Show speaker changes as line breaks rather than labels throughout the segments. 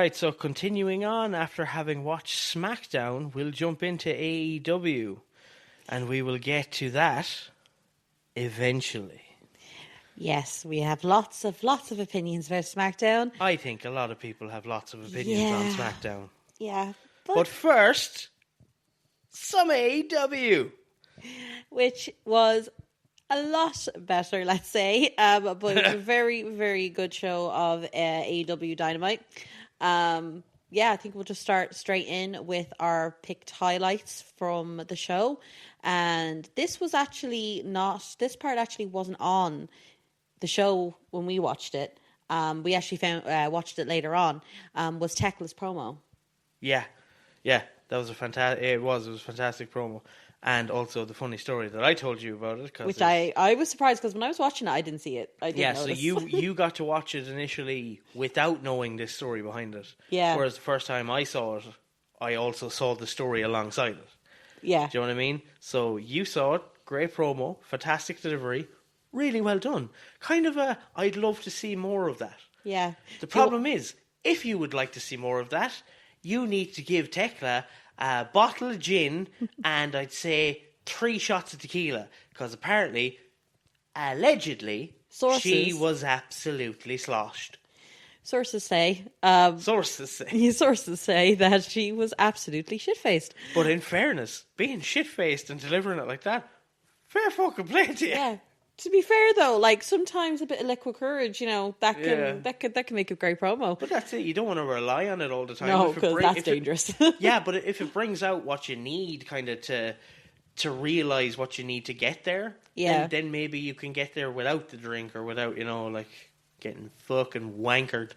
right, so continuing on, after having watched SmackDown, we'll jump into AEW, and we will get to that eventually.
Yes, we have lots of opinions about SmackDown.
I think a lot of people have lots of opinions on SmackDown.
Yeah.
But first, some AEW.
Which was a lot better, let's say. But it was a very, very good show of AEW Dynamite. I think we'll just start straight in with our picked highlights from the show. And this part actually wasn't on the show when we watched it. We actually watched it later on. Was Tekla's promo.
Yeah, that was a fantastic promo. And also the funny story that I told you about it.
Which I was surprised, because when I was watching it, I didn't see it. I didn't notice.
So you got to watch it initially without knowing this story behind it.
Yeah.
Whereas the first time I saw it, I also saw the story alongside it.
Yeah.
Do you know what I mean? So you saw it, great promo, fantastic delivery, really well done. Kind of I'd love to see more of that.
Yeah.
The problem is, if you would like to see more of that, you need to give Tekla a bottle of gin and I'd say 3 shots of tequila, because apparently, allegedly, she was absolutely sloshed.
Sources say that she was absolutely shit-faced.
But in fairness, being shit-faced and delivering it like that, fair fucking play to you.
Yeah. To be fair though, like sometimes a bit of liquid courage, that can make a great promo.
But that's it. You don't want to rely on it all the time.
No, because that's dangerous.
Yeah, but if it brings out what you need, kind of to realize what you need to get there, then maybe you can get there without the drink or without getting fucking wankered.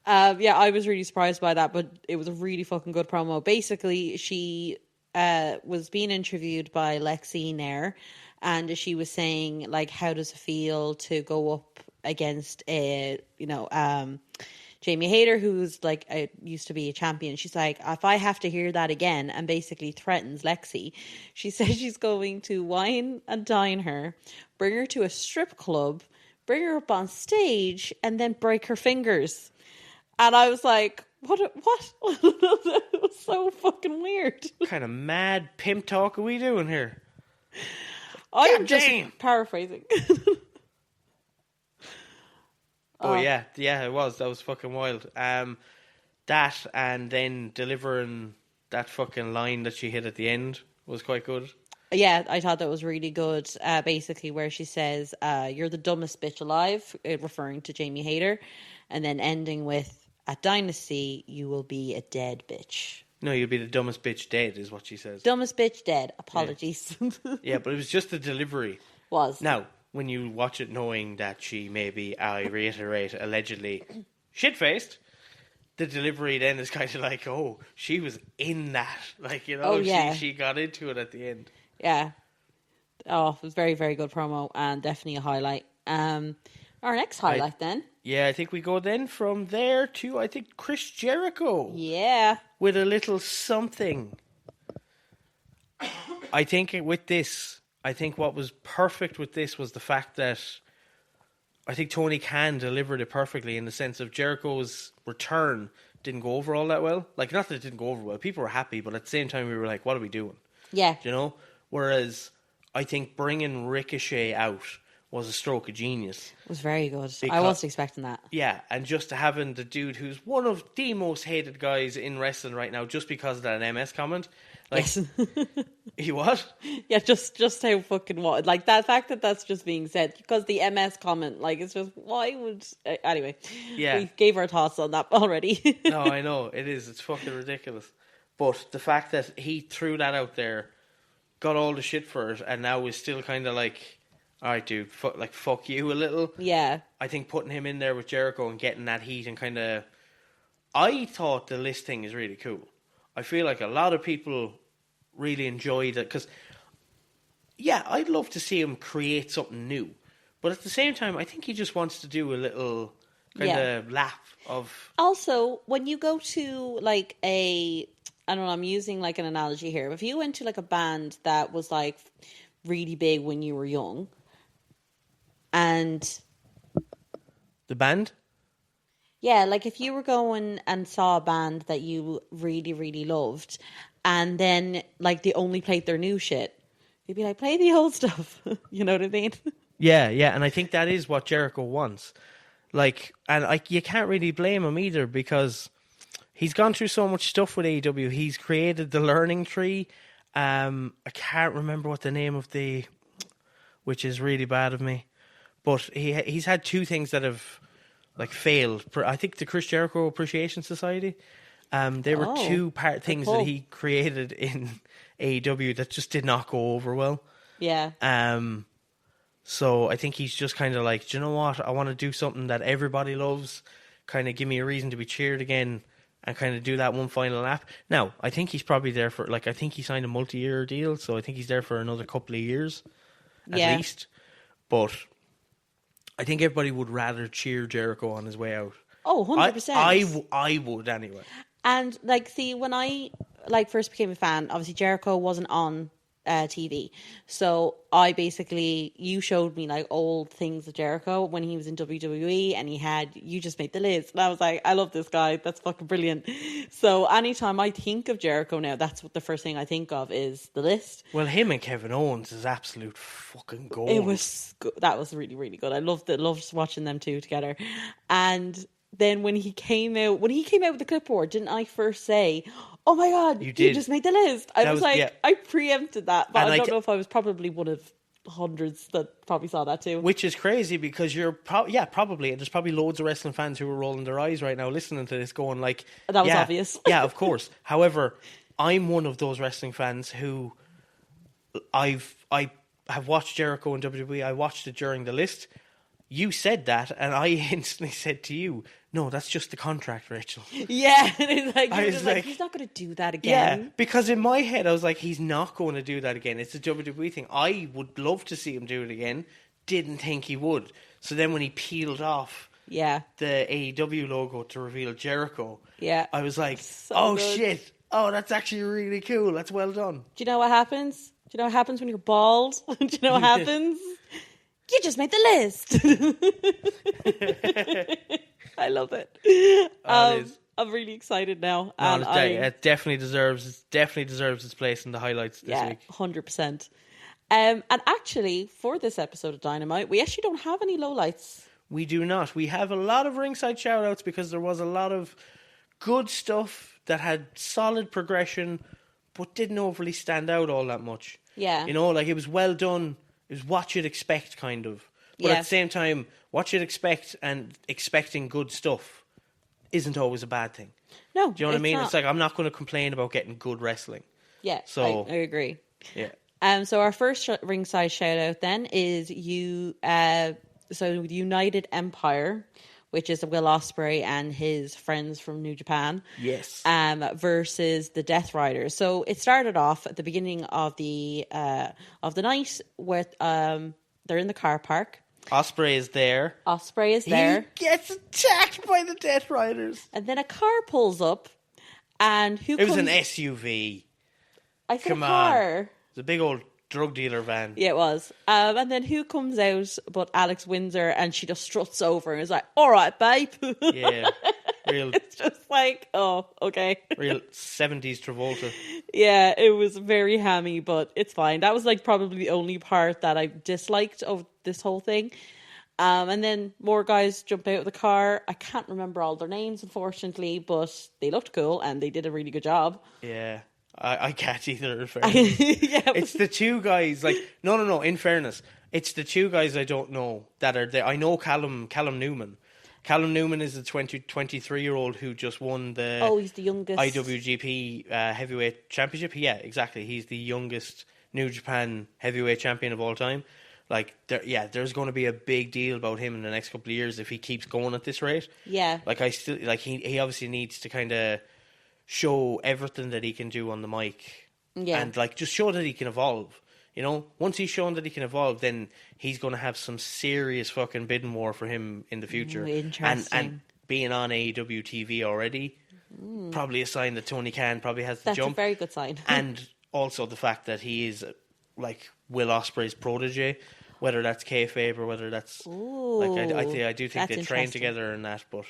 I was really surprised by that, but it was a really fucking good promo. Basically, she was being interviewed by Lexi Nair. And she was saying, like, how does it feel to go up against Jamie Hayter, who's like used to be a champion? She's like, if I have to hear that again, and basically threatens Lexi. She says she's going to wine and dine her, bring her to a strip club, bring her up on stage, and then break her fingers. And I was like, what? It was so fucking weird.
What kind of mad pimp talk are we doing here?
I'm just paraphrasing.
Yeah, it was. That was fucking wild. That and then delivering that fucking line that she hit at the end was quite good.
Yeah, I thought that was really good. Basically, where she says, "You're the dumbest bitch alive," referring to Jamie Hayter, and then ending with, "At Dynasty, you will be a dead bitch."
No, you'll be the dumbest bitch dead, is what she says.
Dumbest bitch dead. Apologies.
Yeah, but it was just the delivery.
Was.
Now, when you watch it knowing that she may be, I reiterate, allegedly shit-faced, the delivery then is kind of like, oh, she was in that. Like, she got into it at the end.
Yeah. Oh, it was very, very good promo and definitely a highlight. Our next highlight then.
Yeah, I think we go then from there to, I think, Chris Jericho.
Yeah.
With a little something. I think what was perfect with this was the fact that I think Tony Khan delivered it perfectly in the sense of Jericho's return didn't go over all that well. Like, not that it didn't go over well. People were happy, but at the same time we were like, what are we doing?
Yeah.
Whereas I think bringing Ricochet out was a stroke of genius.
It was very good. I wasn't expecting that.
Yeah, and just having the dude who's one of the most hated guys in wrestling right now just because of that MS comment. Like, yes. He what?
Yeah, just how fucking what? Like, that fact that that's just being said, because the MS comment, like, it's just, why would... Anyway,
yeah.
We gave our thoughts on that already.
No, I know, it is. It's fucking ridiculous. But the fact that he threw that out there, got all the shit for it, and now is still kind of like... Alright, dude, fuck you a little.
Yeah.
I think putting him in there with Jericho and getting that heat and kind of... I thought the list thing is really cool. I feel like a lot of people really enjoyed it because, yeah, I'd love to see him create something new. But at the same time, I think he just wants to do a little kind of lap of...
Also, when you go to like I don't know, I'm using like an analogy here. If you went to like a band that was like really big when you were young... And
the band?
Yeah, like if you were going and saw a band that you really, really loved, and then like they only played their new shit, you'd be like, play the old stuff. You know what I mean?
Yeah, yeah, and I think that is what Jericho wants. Like, and like you can't really blame him either because he's gone through so much stuff with AEW. He's created the learning tree. I can't remember what the name of which is really bad of me. But he's had two things that have like failed. I think the Chris Jericho Appreciation Society. They were two things that he created in AEW that just did not go over well.
Yeah.
So I think he's just kind of like, do you know what? I want to do something that everybody loves. Kind of give me a reason to be cheered again, and kind of do that one final lap. Now I think he's probably there for I think he signed a multi-year deal, so I think he's there for another couple of years at least. But I think everybody would rather cheer Jericho on his way out.
Oh, 100%.
I would anyway.
And like, see, when I first became a fan, obviously Jericho wasn't on TV, so you showed me like old things of Jericho when he was in WWE, and you just made the list, and I was like, I love this guy, that's fucking brilliant. So anytime I think of Jericho now, that's what the first thing I think of is the list.
Well, him and Kevin Owens is absolute fucking gold.
It was good. That was really, really good. I loved watching them two together. And then when he came out with the clipboard, didn't I first say, oh my God, you just made the list? I was like, I preempted that, but I don't know if I was probably one of hundreds that probably saw that too.
Which is crazy because probably. There's probably loads of wrestling fans who are rolling their eyes right now listening to this going like...
That was obvious.
Yeah, of course. However, I'm one of those wrestling fans who I have watched Jericho and WWE. I watched it during the list. You said that, and I instantly said to you, no, that's just the contract, Rachel.
Yeah, and it's like, he's not going to do that again.
Yeah, because in my head, I was like, he's not going to do that again. It's a WWE thing. I would love to see him do it again. Didn't think he would. So then when he peeled off the AEW logo to reveal Jericho, I was like, good. Shit. Oh, that's actually really cool. That's well done.
Do you know what happens? Do you know what happens when you're bald? Do you know what happens? You just made the list. I love it. I'm really excited now.
No, it definitely deserves its place in the highlights this week.
100%. And actually, for this episode of Dynamite, we actually don't have any lowlights.
We do not. We have a lot of ringside shout-outs because there was a lot of good stuff that had solid progression but didn't overly stand out all that much.
Yeah.
You know, like it was well done. It was what you'd expect, kind of. But at the same time, what you'd expect and expecting good stuff isn't always a bad thing.
No,
do you know what I mean?
Not.
It's like I'm not going to complain about getting good wrestling.
Yeah, so I agree.
Yeah.
So our first ringside shout out then is United Empire, which is Will Ospreay and his friends from New Japan.
Yes.
Versus the Death Riders. So it started off at the beginning of the night with they're in the car park.
Ospreay is there.
He
gets attacked by the Death Riders.
And then a car pulls up, and
It was an SUV.
I said a car.
It's a big old drug dealer van.
Yeah, it was. And then who comes out but Alex Windsor, and she just struts over and is like, all right, babe.
Yeah. It's
just like, oh, okay.
Real 70s Travolta.
Yeah, it was very hammy, but it's fine. That was like probably the only part that I disliked of this whole thing. And then more guys jump out of the car. I can't remember all their names, unfortunately, but they looked cool and they did a really good job.
Yeah. I can't either, in fairness. It's the two guys, like, no, in fairness, it's the two guys I don't know that are there. I know Callum Newman. Callum Newman is the 23-year-old who just won the
he's the youngest
IWGP Heavyweight Championship. Yeah, exactly. He's the youngest New Japan Heavyweight Champion of all time. Like, there's going to be a big deal about him in the next couple of years if he keeps going at this rate.
Yeah.
Like, he obviously needs to kind of show everything that he can do on the mic.
Yeah.
And, like, just show that he can evolve. You know, once he's shown that he can evolve, then he's going to have some serious fucking bidding war for him in the future.
Interesting.
And being on AEW TV already, probably a sign that Tony Khan probably has the jump.
That's a very good sign.
And also the fact that he is, like, Will Ospreay's protege, whether that's kayfabe or whether that's...
Ooh,
like, I do think they train together in that, but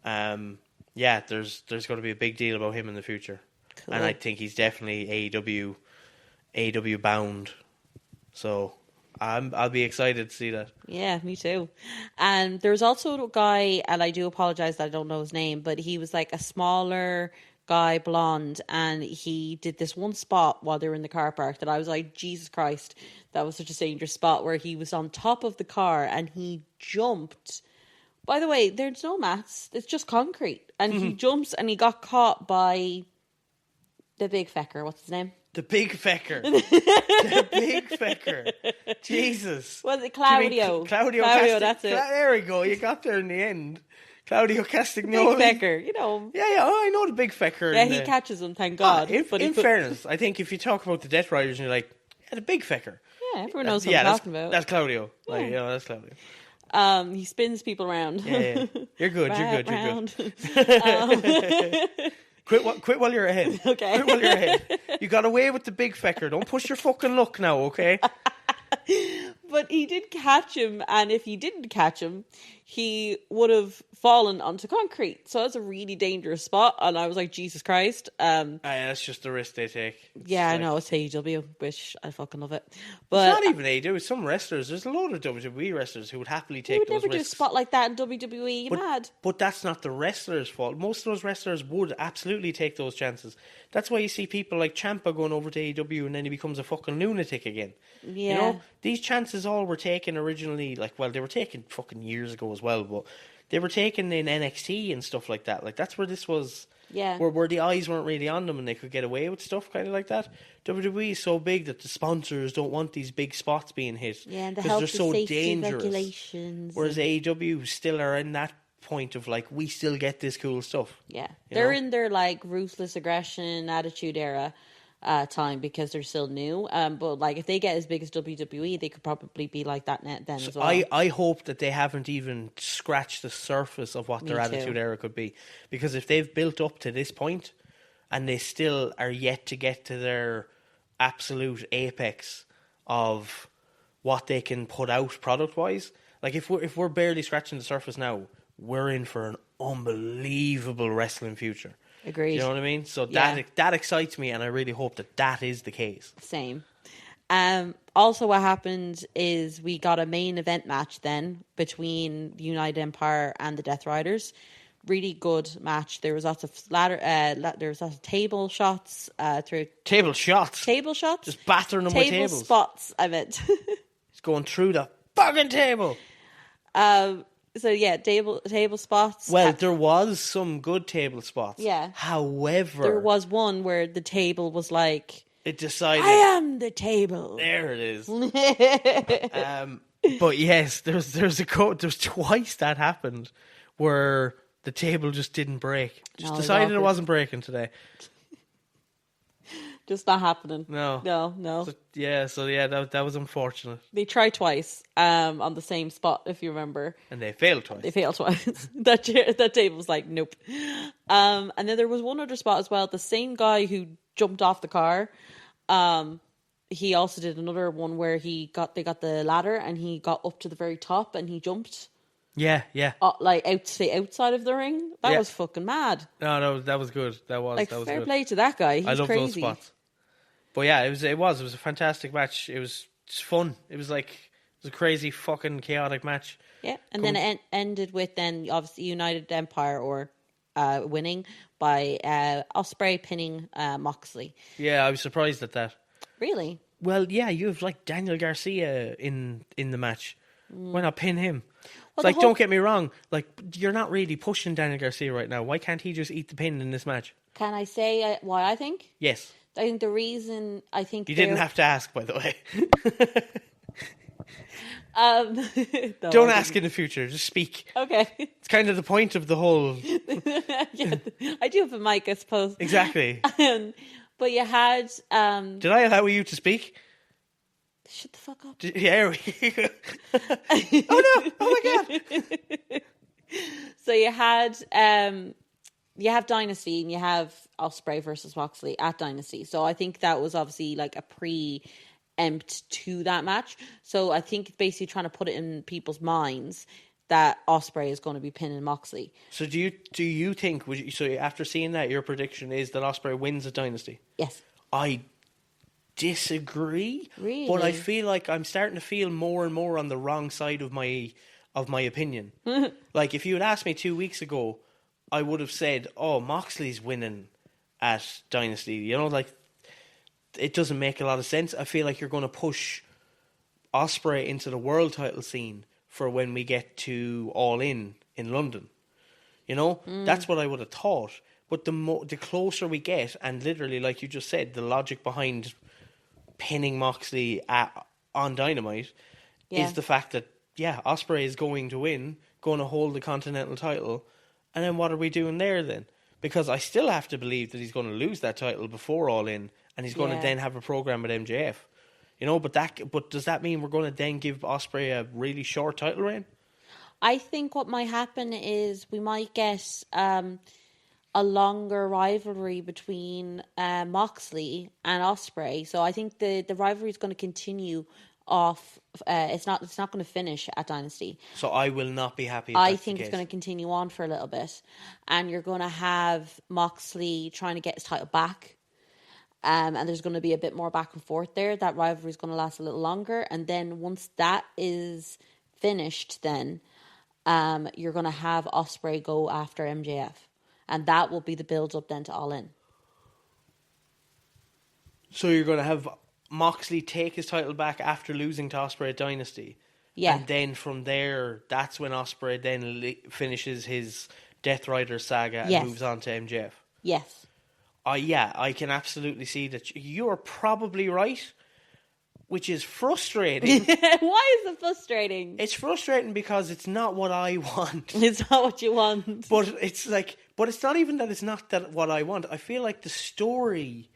Yeah, there's going to be a big deal about him in the future,
Cool.
and I think he's definitely AEW bound. So I'll be excited to see that.
Yeah, me too. And there's also a guy, and I do apologize that I don't know his name, but he was like a smaller guy, blonde, and he did this one spot while they were in the car park that I was like, Jesus Christ, that was such a dangerous spot, where he was on top of the car and he jumped. By the way, there's no mats, it's just concrete. And he jumps and he got caught by the big fecker. What's his name?
The big fecker. The big fecker. Jesus.
Was it Claudio?
Claudio,
that's it.
There we go. You got there in the end. Claudio Castagnoli.
Big fecker, you know.
Yeah, oh, I know the big fecker.
Yeah, he catches him, thank God.
In fairness, I think if you talk about the Death Riders and you're like, yeah, the big fecker.
Yeah, everyone knows what I'm talking about.
That's Claudio.
Yeah.
Like, that's Claudio.
He spins people around.
Yeah. You're good, you're good. Quit while you're ahead.
Okay.
Quit while you're ahead. You got away with the big fecker. Don't push your fucking luck now, okay?
But he did catch him, and if he didn't catch him, he would have fallen onto concrete. So that's a really dangerous spot, and I was like, Jesus Christ.
That's just the risk they take.
I know, it's AEW, which I fucking love it. But
it's not even AEW, it's some wrestlers. There's a load of WWE wrestlers who would happily take those risks.
You would never do a spot like that in WWE, you mad?
But that's not the wrestlers' fault. Most of those wrestlers would absolutely take those chances. That's why you see people like Ciampa going over to AEW and then he becomes a fucking lunatic again.
Yeah.
You know, these chances all were taken originally, they were taken fucking years ago as well, but they were taken in NXT and stuff like that. Like, that's where this was, where the eyes weren't really on them and they could get away with stuff kind of like that. WWE is so big that the sponsors don't want these big spots being hit.
Yeah, and the
because
health
they're so
and safety
dangerous.
regulations.
Whereas AEW still are in that point of like, we still get this cool stuff.
Yeah, they're in their like ruthless aggression attitude era time because they're still new. But like, if they get as big as WWE, they could probably be like that then as well.
I hope that they haven't even scratched the surface of what their attitude era could be, because if they've built up to this point and they still are yet to get to their absolute apex of what they can put out product wise, like if we're barely scratching the surface now, we're in for an unbelievable wrestling future.
Agreed.
You know what I mean? So that excites me, and I really hope that is the case.
Same. Also, what happened is we got a main event match then between the United Empire and the Death Riders. Really good match. There was lots of there was lots of table shots through
table shots. Just battering them with tables.
Table spots. I meant.
It's going through the fucking table.
So yeah, table spots.
Well, there was some good table spots.
Yeah.
However,
there was one where the table was like,
it decided,
I am the table.
There it is. But yes, there's twice that happened where the table just didn't break. Just decided it wasn't breaking today.
Just not happening.
No.
So,
that was unfortunate.
They tried twice on the same spot, if you remember.
And they failed twice.
That table was like, nope. And then there was one other spot as well. The same guy who jumped off the car, he also did another one where they got the ladder and he got up to the very top and he jumped.
Yeah.
Like outside of the ring. That was fucking mad.
No, that was good. That was
fair
good.
play to that guy. He's
I love
crazy.
those spots. But yeah, it was a fantastic match. It was just fun. It was a crazy fucking chaotic match.
Yeah, and then it ended with then obviously United Empire winning by Ospreay pinning Moxley.
Yeah, I was surprised at that.
Really?
Well, yeah, you have like Daniel Garcia in the match. Why not pin him? Well, it's don't get me wrong, like, you're not really pushing Daniel Garcia right now. Why can't he just eat the pin in this match?
Can I say why I think?
Yes.
I think the reason I think
you didn't have to ask, by the way.
No,
don't ask in the future. Just speak.
Okay.
It's kind of the point of the whole.
Yeah, I do have a mic, I suppose.
Exactly.
But you had.
Did I allow you to speak?
Shut the fuck up.
Yeah. Oh no! Oh my god!
So you have Dynasty and you have Ospreay versus Moxley at Dynasty. So I think that was obviously like a preempt to that match. So I think it's basically trying to put it in people's minds that Ospreay is going to be pinning Moxley.
So do you think, so after seeing that, your prediction is that Ospreay wins at Dynasty?
Yes.
I disagree.
Really?
But I feel like I'm starting to feel more and more on the wrong side of my opinion. Like, if you had asked me 2 weeks ago, I would have said, oh, Moxley's winning at Dynasty. You know, like, it doesn't make a lot of sense. I feel like you're going to push Ospreay into the world title scene for when we get to All In London. You know, that's what I would have thought. But the closer we get, and literally, like you just said, the logic behind pinning Moxley on Dynamite is the fact that, Ospreay is going to win, going to hold the Continental title, and then what are we doing there then? Because I still have to believe that he's going to lose that title before All In, and he's going to then have a program with MJF. You know, but does that mean we're going to then give Ospreay a really short title reign?
I think what might happen is we might get a longer rivalry between Moxley and Ospreay. So I think the rivalry is going to continue off. It's not going to finish at Dynasty.
So I will not be happy. If
I
that's
think
the
it's
case.
going to continue on for a little bit, and you're going to have Moxley trying to get his title back. And there's going to be a bit more back and forth there. That rivalry is going to last a little longer. And then once that is finished, then you're going to have Ospreay go after MJF. And that will be the build-up then to All In.
So you're going to have Moxley take his title back after losing to Ospreay at Dynasty.
Yeah.
And then from there, that's when Ospreay then finishes his Death Rider saga and moves on to MJF.
Yes.
I can absolutely see that you're probably right, which is frustrating.
Why is it frustrating?
It's frustrating because it's not what I want.
It's not what you want.
But it's not even that it's not that what I want. I feel like the story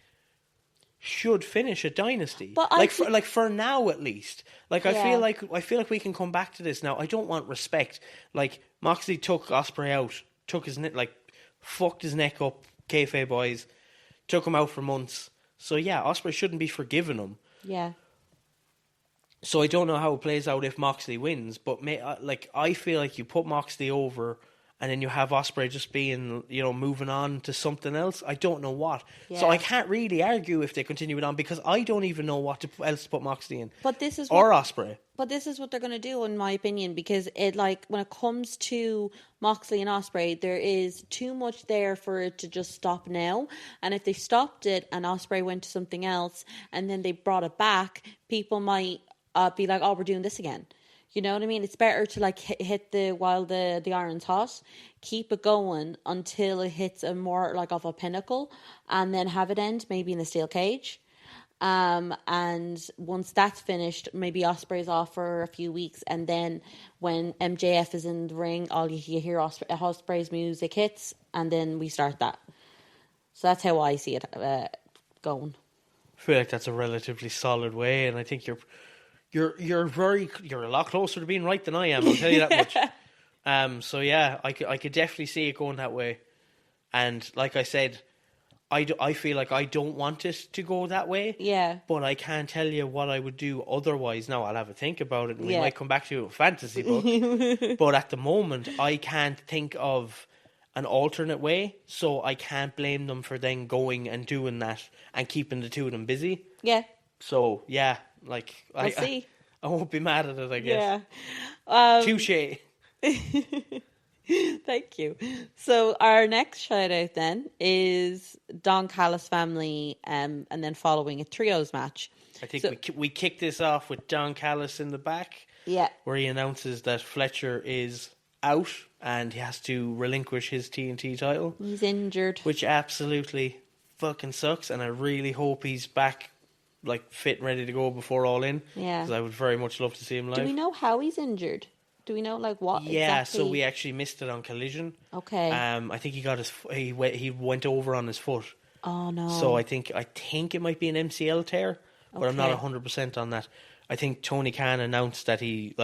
should finish at Dynasty.
But
for now at least. Like I feel like we can come back to this now. I don't want respect. Like Moxley took Ospreay out, took his fucked his neck up, kayfabe boys. Took him out for months. So, Ospreay shouldn't be forgiving him. Yeah. So, I don't know how it plays out if Moxley wins. But, I feel like you put Moxley over and then you have Ospreay just being, moving on to something else. I don't know what. Yeah. So, I can't really argue if they continue it on because I don't even know what else to put Moxley in.
But this is
or Ospreay.
But this is what they're going to do, in my opinion, because when it comes to Moxley and Ospreay, there is too much there for it to just stop now. And if they stopped it and Ospreay went to something else and then they brought it back, people might be like, "Oh, we're doing this again." You know what I mean? It's better to hit while the iron's hot, keep it going until it hits a more of a pinnacle, and then have it end maybe in a steel cage. And once that's finished, maybe Ospreay's off for a few weeks, and then when MJF is in the ring, all you hear Ospreay's music hits, and then we start that. So that's how I see it going.
I feel like that's a relatively solid way, and I think you're a lot closer to being right than I am. I'll tell you that much. So I could definitely see it going that way, and like I said. I feel like I don't want it to go that way. Yeah. But I can't tell you what I would do otherwise. Now, I'll have a think about it and we might come back to a fantasy book. But at the moment, I can't think of an alternate way. So I can't blame them for then going and doing that and keeping the two of them busy. Yeah. So, we'll see. I won't be mad at it, I guess. Yeah. Touche.
Thank you. So our next shout out then is Don Callis family, and then following a trios match.
I think we kick this off with Don Callis in the back. Yeah. Where he announces that Fletcher is out and he has to relinquish his TNT title.
He's injured.
Which absolutely fucking sucks, and I really hope he's back fit and ready to go before All In. Yeah. Because I would very much love to see him live.
Do we know how he's injured? Do we know what exactly?
Yeah, so we actually missed it on Collision. Okay. I think he went over on his foot. Oh no. So I think it might be an MCL tear, but I'm not 100% on that. I think Tony Khan announced that he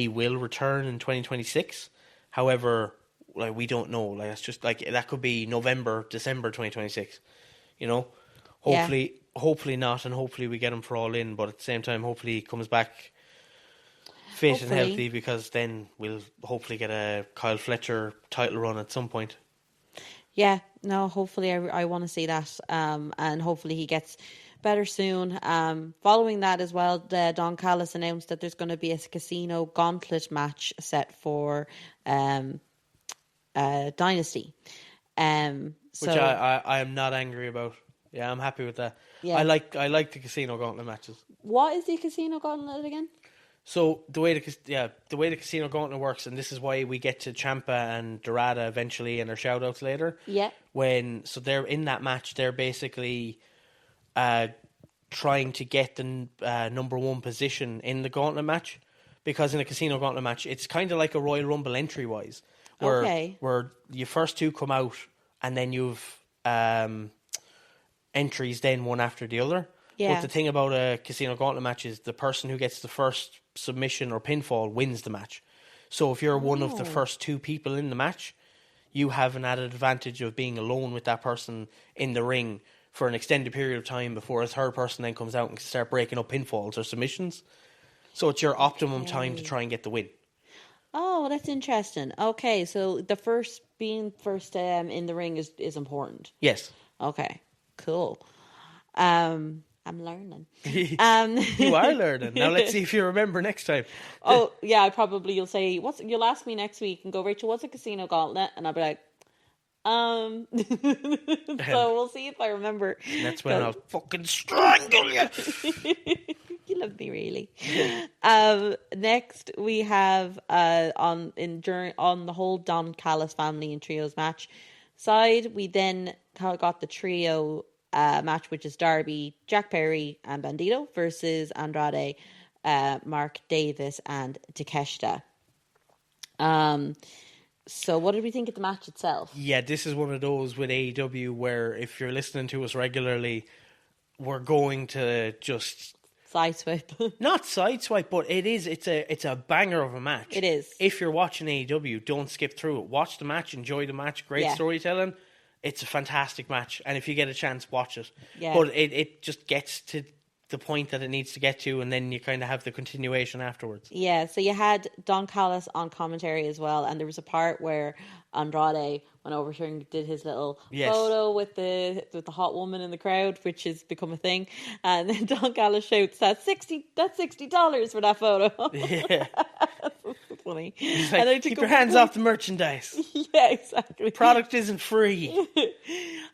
will return in 2026. However, we don't know. It's just that could be November, December 2026. You know? Hopefully not, and hopefully we get him for All In, but at the same time hopefully he comes back fit and
Hopefully.
healthy, because then we'll hopefully get a Kyle Fletcher title run at some point.
Yeah, no, hopefully I want to see that. And hopefully he gets better soon. Following that as well, Don Callis announced that there's going to be a casino gauntlet match set for Dynasty. So,
Which I am not angry about. Yeah, I'm happy with that.
Yeah.
I like the casino gauntlet matches.
what is the casino gauntlet again?
So the way the casino gauntlet works, and this is why we get to Ciampa and Dorada eventually in our shout outs later.
Yeah.
So they're in that match, they're basically trying to get the number one position in the gauntlet match, because in a casino gauntlet match it's kind of like a Royal Rumble entry wise, where your first two come out and then you've entries then one after the other.
Yeah.
But the thing about a casino gauntlet match is the person who gets the first submission or pinfall wins the match. So if you're one of the first two people in the match, you have an added advantage of being alone with that person in the ring for an extended period of time before a third person then comes out and can start breaking up pinfalls or submissions. So it's your optimum time to try and get the win.
Oh, that's interesting. Okay, so being first in the ring is important.
Yes.
Okay, cool. I'm learning.
You are learning. Now let's see if you remember next time.
Oh, yeah, you'll ask me next week and go, Rachel, what's a casino gauntlet? And I'll be like, so we'll see if I remember.
And that's when I'll fucking strangle you.
You love me, really. Next we have on the whole Don Callis family and trios match side, we then got the trio match, which is Darby, Jack Perry, and Bandito versus Andrade, Mark Davis, and Takeshita. So what did we think of the match itself?
Yeah, this is one of those with AEW where if you're listening to us regularly, we're going to just
Sideswipe.
not sideswipe, but it's a banger of a match.
It is.
If you're watching AEW, don't skip through it. Watch the match, enjoy the match, great storytelling. It's a fantastic match, and if you get a chance, watch it.
Yeah.
But it just gets to the point that it needs to get to, and then you kind of have the continuation afterwards.
Yeah, so you had Don Callis on commentary as well, and there was a part where Andrade went over here and did his little photo with the hot woman in the crowd, which has become a thing. And then Don Callis shouts, "That's $60 for that photo."
Yeah,
that's funny.
He's like, keep your hands off the merchandise.
Yeah, exactly.
Product isn't free.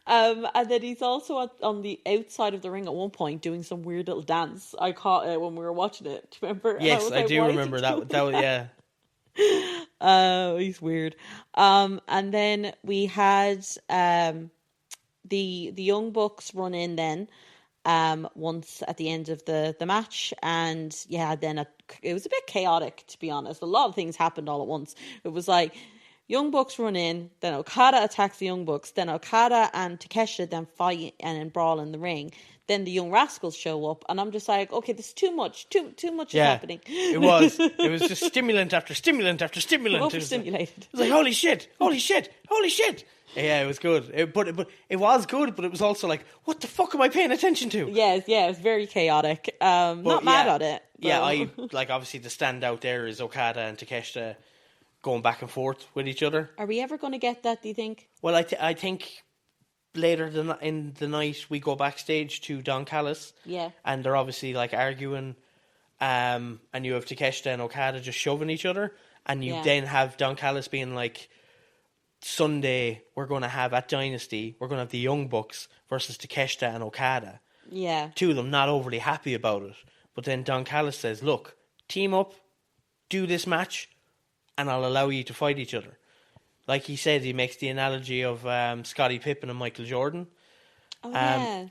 And then he's also on the outside of the ring at one point doing some weird little dance. I caught it when we were watching it. Do you remember?
Yes, I do remember that. That was, yeah.
He's weird. And then we had the Young Bucks run in then once at the end of the match, and then it was a bit chaotic, to be honest. A lot of things happened all at once. It was like Young Bucks run in, then Okada attacks the Young Bucks, then Okada and Takeshita then fight and brawl in the ring. Then the Young Rascals show up, and I'm just like, okay, this is too much. Too much is happening.
It was just stimulant after stimulant after stimulant.
Overstimulated.
It was like, holy shit. Yeah, it was good. But it was good, but it was also like, what the fuck am I paying attention to?
Yes, it was very chaotic. Not mad at it. But...
Yeah, I like, obviously the standout there is Okada and Takeshita going back and forth with each other.
Are we ever going to get that, do you think?
Well, I think later in the night we go backstage to Don Callis.
Yeah.
And they're obviously like arguing, and you have Takeshita and Okada just shoving each other, and you then have Don Callis being like, Sunday we're going to have at Dynasty, we're going to have the Young Bucks versus Takeshita and Okada.
Yeah.
Two of them not overly happy about it. But then Don Callis says, look, team up, do this match, and I'll allow you to fight each other. Like he said, he makes the analogy of Scottie Pippen and Michael Jordan,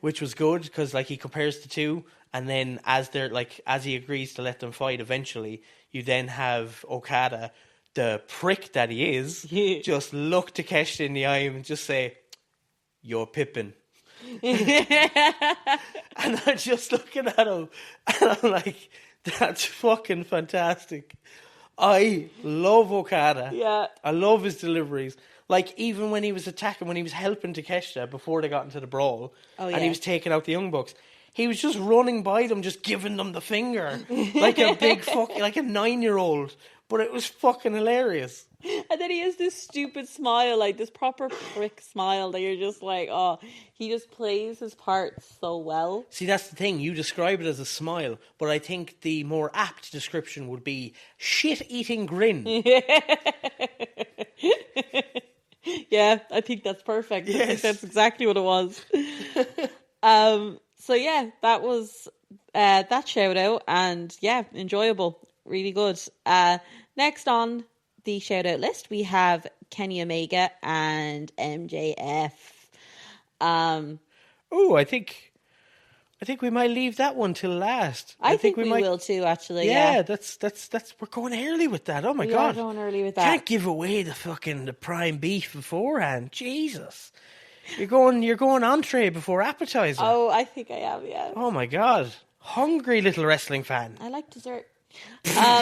which was good because like he compares the two, and then as he agrees to let them fight, eventually you then have Okada, the prick that he is, just look Takeshita in the eye and just say, "You're Pippen." And I'm just looking at him, and I'm like, "That's fucking fantastic." I love Okada.
Yeah.
I love his deliveries. Like, even when he was helping Takeshita before they got into the brawl, and he was taking out the Young Bucks, he was just running by them, just giving them the finger like a big like a 9-year-old. But it was fucking hilarious.
And then he has this stupid smile, like this proper prick smile that you're just like, oh, he just plays his part so well.
See, that's the thing. You describe it as a smile, but I think the more apt description would be shit-eating grin.
Yeah, I think that's perfect.
Yes.
I think that's exactly what it was. So yeah, that was that shout out, and yeah, enjoyable, really good. Next on the shout out list, we have Kenny Omega and MJF.
Oh, I think we might leave that one till last.
I think we will too, actually.
Yeah, that's we're going early with that. Oh my god,
we are going early with that.
Can't give away the prime beef beforehand. Jesus, you're going entree before appetizer.
Oh, I think I am. Yeah.
Oh my god, hungry little wrestling fan.
I like dessert.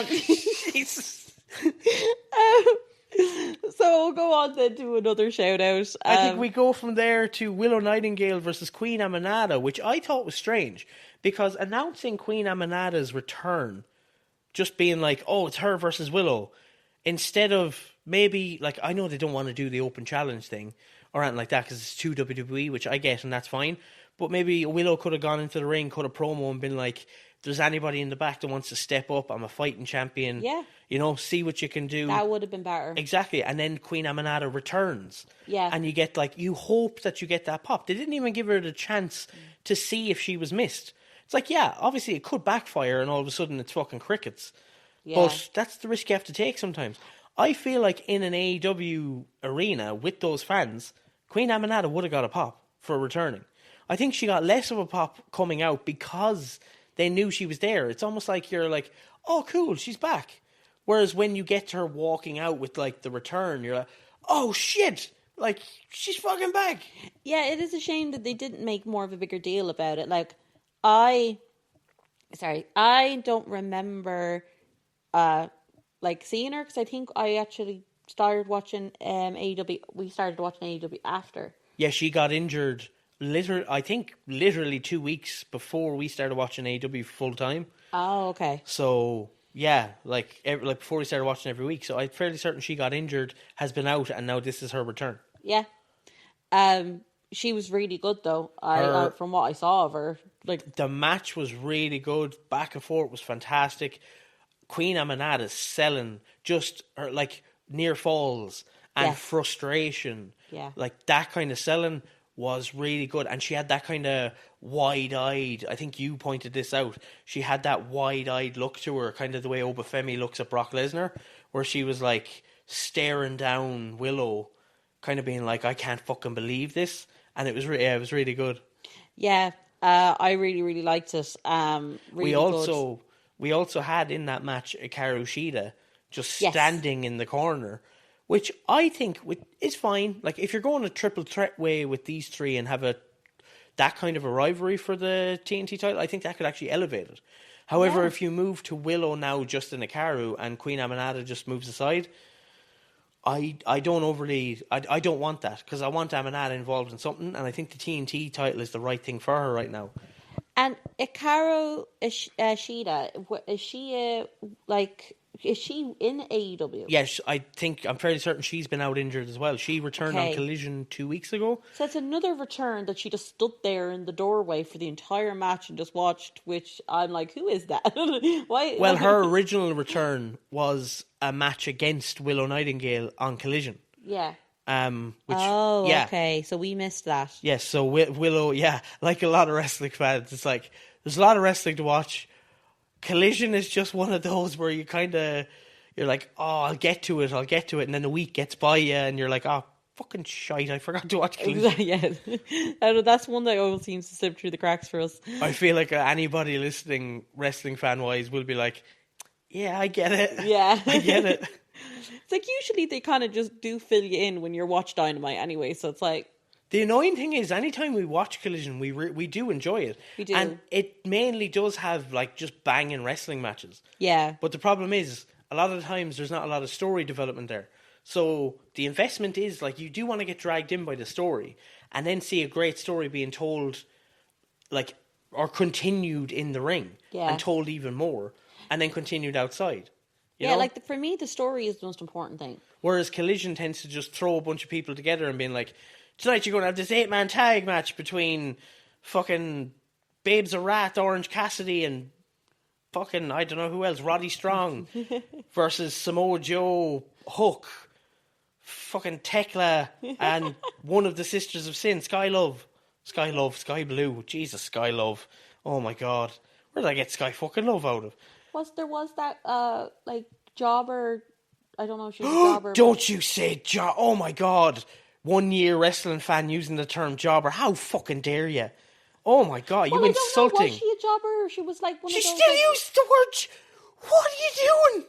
Jesus.
So we'll go on then to another shout out.
I think we go from there to Willow Nightingale versus Queen Aminata, which I thought was strange because announcing Queen Aminata's return, just being like, oh, it's her versus Willow, instead of maybe, like, I know they don't want to do the open challenge thing or anything like that because it's too WWE, which I get and that's fine, but maybe Willow could have gone into the ring, cut a promo and been like, if there's anybody in the back that wants to step up, I'm a fighting champion.
Yeah.
You know, see what you can do.
That would have been better.
Exactly. And then Queen Aminata returns.
Yeah.
And you get, like, you hope that you get that pop. They didn't even give her the chance to see if she was missed. It's like, yeah, obviously it could backfire and all of a sudden it's fucking crickets. Yeah. But that's the risk you have to take sometimes. I feel like in an AEW arena with those fans, Queen Aminata would have got a pop for returning. I think she got less of a pop coming out because they knew she was there. It's almost like you're like, oh, cool, she's back. Whereas when you get to her walking out with, like, the return, you're like, oh, shit, like, she's fucking back.
Yeah, it is a shame that they didn't make more of a bigger deal about it. Like, I don't remember, seeing her, because I think I actually started watching AEW. We started watching AEW after.
Yeah, she got injured, literally 2 weeks before we started watching AEW full time.
Oh, okay.
So... yeah, like before we started watching every week. So I'm fairly certain she got injured, has been out, and now this is her return.
Yeah. She was really good, though, from what I saw of her. Like,
the match was really good. Back and forth was fantastic. Queen Aminata's selling just her, like, near falls and frustration.
Yeah.
Like, that kind of selling was really good. And she had that kind of wide-eyed, I think you pointed this out, she had that wide-eyed look to her, kind of the way Obafemi looks at Brock Lesnar, where she was, like, staring down Willow, kind of being like, I can't fucking believe this. And it was really good. Yeah,
I really, really liked it.
We also had in that match Hikaru Shida just standing in the corner, which I think is fine. Like, if you're going a triple threat way with these three and have that kind of a rivalry for the TNT title, I think that could actually elevate it. However, if you move to Willow now just in Hikaru and Queen Aminata just moves aside, I don't want that, because I want Aminata involved in something, and I think the TNT title is the right thing for her right now.
And Hikaru Shida, is she is she in AEW?
Yes, I'm fairly certain she's been out injured as well. She returned on Collision 2 weeks ago.
So it's another return that she just stood there in the doorway for the entire match and just watched, which I'm like, who is that? Why?
Well, her original return was a match against Willow Nightingale on Collision.
Yeah.
Okay.
So we missed that.
Yes, so Willow, like a lot of wrestling fans, it's like, there's a lot of wrestling to watch. Collision is just one of those where you're like, oh, I'll get to it, and then a week gets by you, and you're like, oh, fucking shite, I forgot to watch Collision.
Yeah, I know, that's one that always seems to slip through the cracks for us.
I feel like anybody listening, wrestling fan-wise, will be like, yeah, I get it.
Yeah.
I get it.
It's like, usually they kind of just do fill you in when you're watch Dynamite anyway, so it's like...
The annoying thing is, anytime we watch Collision, we do enjoy it.
We do.
And it mainly does have, like, just banging wrestling matches.
Yeah.
But the problem is, a lot of the times, there's not a lot of story development there. So the investment is, like, you do want to get dragged in by the story, and then see a great story being told, like, or continued in the ring and told even more, and then continued outside. You know?
like for me, the story is the most important thing.
Whereas Collision tends to just throw a bunch of people together and being like, tonight you're going to have this 8-man tag match between fucking Babes of Wrath, Orange Cassidy, and fucking, I don't know who else, Roddy Strong versus Samoa Joe, Hook, fucking Tekla, and one of the Sisters of Sin, Sky Blue, Jesus, Sky Love. Oh my God. Where did I get Sky fucking Love out of?
There was that, like, jobber, I don't know if she was a jobber.
Don't you say oh my God. 1 year wrestling fan using the term jobber. How fucking dare you? Oh my God, you insulting.
Was she a jobber or she was like one
she
of those...
She still used the word... What are you doing?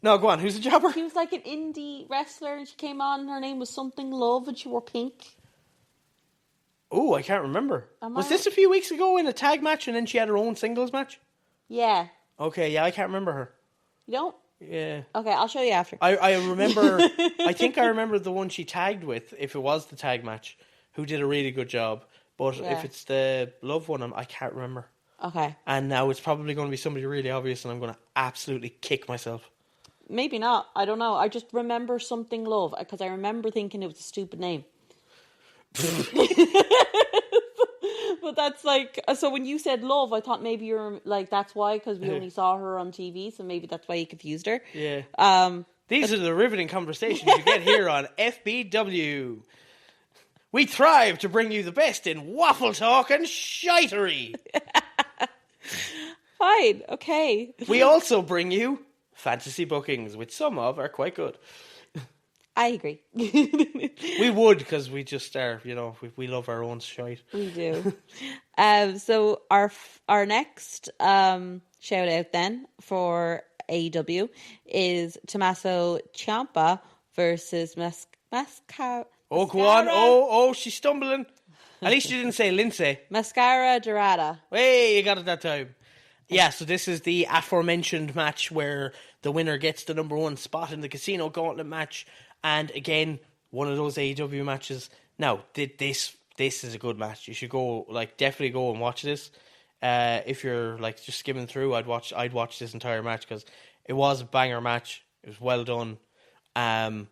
No, go on, who's a jobber?
She was like an indie wrestler and she came on and her name was something Love and she wore pink.
Oh, I can't remember. Was this a few weeks ago in a tag match and then she had her own singles match?
Yeah.
Okay, yeah, I can't remember her.
You don't?
Yeah.
Okay, I'll show you after.
I remember... I think I remember the one she tagged with, if it was the tag match, who did a really good job. But if it's the Love one, I can't remember.
Okay.
And now it's probably going to be somebody really obvious and I'm going to absolutely kick myself.
Maybe not. I don't know. I just remember something Love because I remember thinking it was a stupid name. But that's like... So when you said Love, I thought maybe you're like, that's why, because we only saw her on TV, so maybe that's why you confused her.
Yeah. These are the riveting conversations you get here on FBW. We thrive to bring you the best in waffle talk and shitery.
Fine, okay.
We also bring you fantasy bookings, which some of are quite good.
I agree.
We would, because we just are, we love our own shite.
We do. So our next shout out then for AEW is Tommaso Ciampa versus Mascara.
Oh, go on. Oh, she's stumbling. At least you didn't say Lindsay.
Mascara Dorada.
Hey, you got it that time. Yeah, so this is the aforementioned match where the winner gets the number 1 spot in the Casino Gauntlet match. And again, one of those AEW matches. Now, this is a good match. You should go, definitely go and watch this. If you're, just skimming through, I'd watch this entire match because it was a banger match. It was well done. And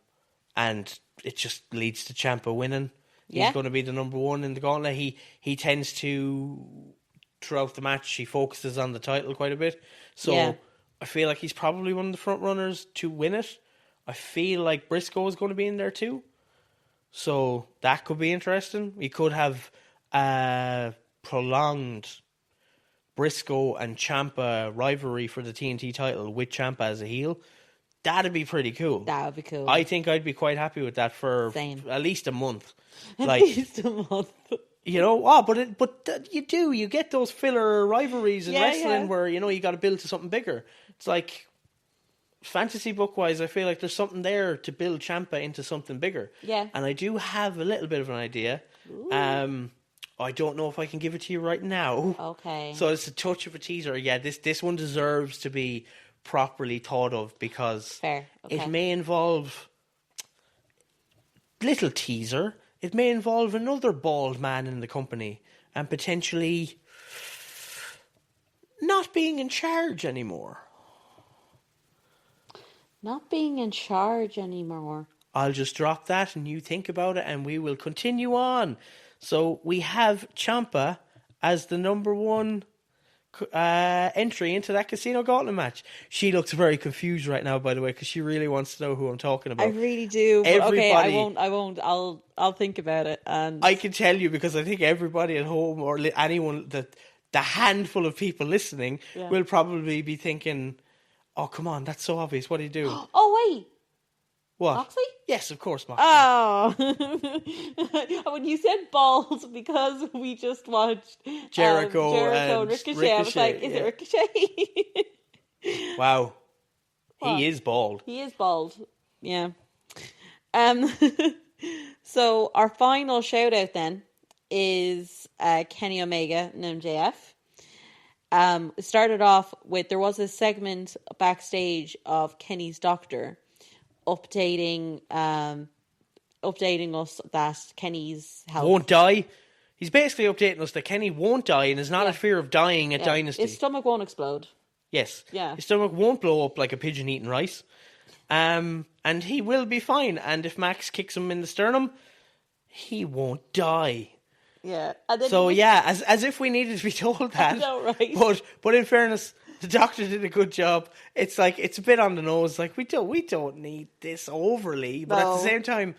it just leads to Ciampa winning. He's going to be the number 1 in the Gauntlet. He tends to, throughout the match, he focuses on the title quite a bit. So I feel like he's probably one of the front runners to win it. I feel like Briscoe is going to be in there too. So that could be interesting. We could have a prolonged Briscoe and Ciampa rivalry for the TNT title with Ciampa as a heel. That'd be pretty cool.
That would be cool.
I think I'd be quite happy with that for at least a month.
At least a month.
You get those filler rivalries in wrestling where, you got to build to something bigger. It's like, fantasy book wise, I feel like there's something there to build Ciampa into something bigger.
Yeah.
And I do have a little bit of an idea.
Ooh.
I don't know if I can give it to you right now.
Okay.
So it's a touch of a teaser. Yeah, this one deserves to be properly thought of because it may involve little teaser. It may involve another bald man in the company and potentially not being in charge anymore.
Not being in charge anymore.
I'll just drop that and you think about it and we will continue on. So we have Ciampa as the number 1 entry into that Casino Gauntlet match. She looks very confused right now, by the way, because she really wants to know who I'm talking about.
I really do. But okay, I won't. I'll think about it. And
I can tell you because I think everybody at home or anyone the handful of people listening will probably be thinking, oh, come on, that's so obvious. What do you do?
Oh, wait.
What?
Moxley?
Yes, of course, Moxley.
Oh. When you said balls, because we just watched
Jericho and Ricochet.
I was like, is it Ricochet?
Wow. What? He is bald.
He is bald. Yeah. So our final shout out then is Kenny Omega and MJF. It started off with, there was a segment backstage of Kenny's doctor updating us that Kenny's health
won't die. He's basically updating us that Kenny won't die and is not in fear of dying at Dynasty.
His stomach won't explode.
Yes.
Yeah.
His stomach won't blow up like a pigeon eating rice. And he will be fine. And if Max kicks him in the sternum, he won't die.
Yeah. And then
So as if we needed to be told that.
I know, right?
But in fairness, the doctor did a good job. It's like it's a bit on the nose. Like we don't need this overly, but at the same time,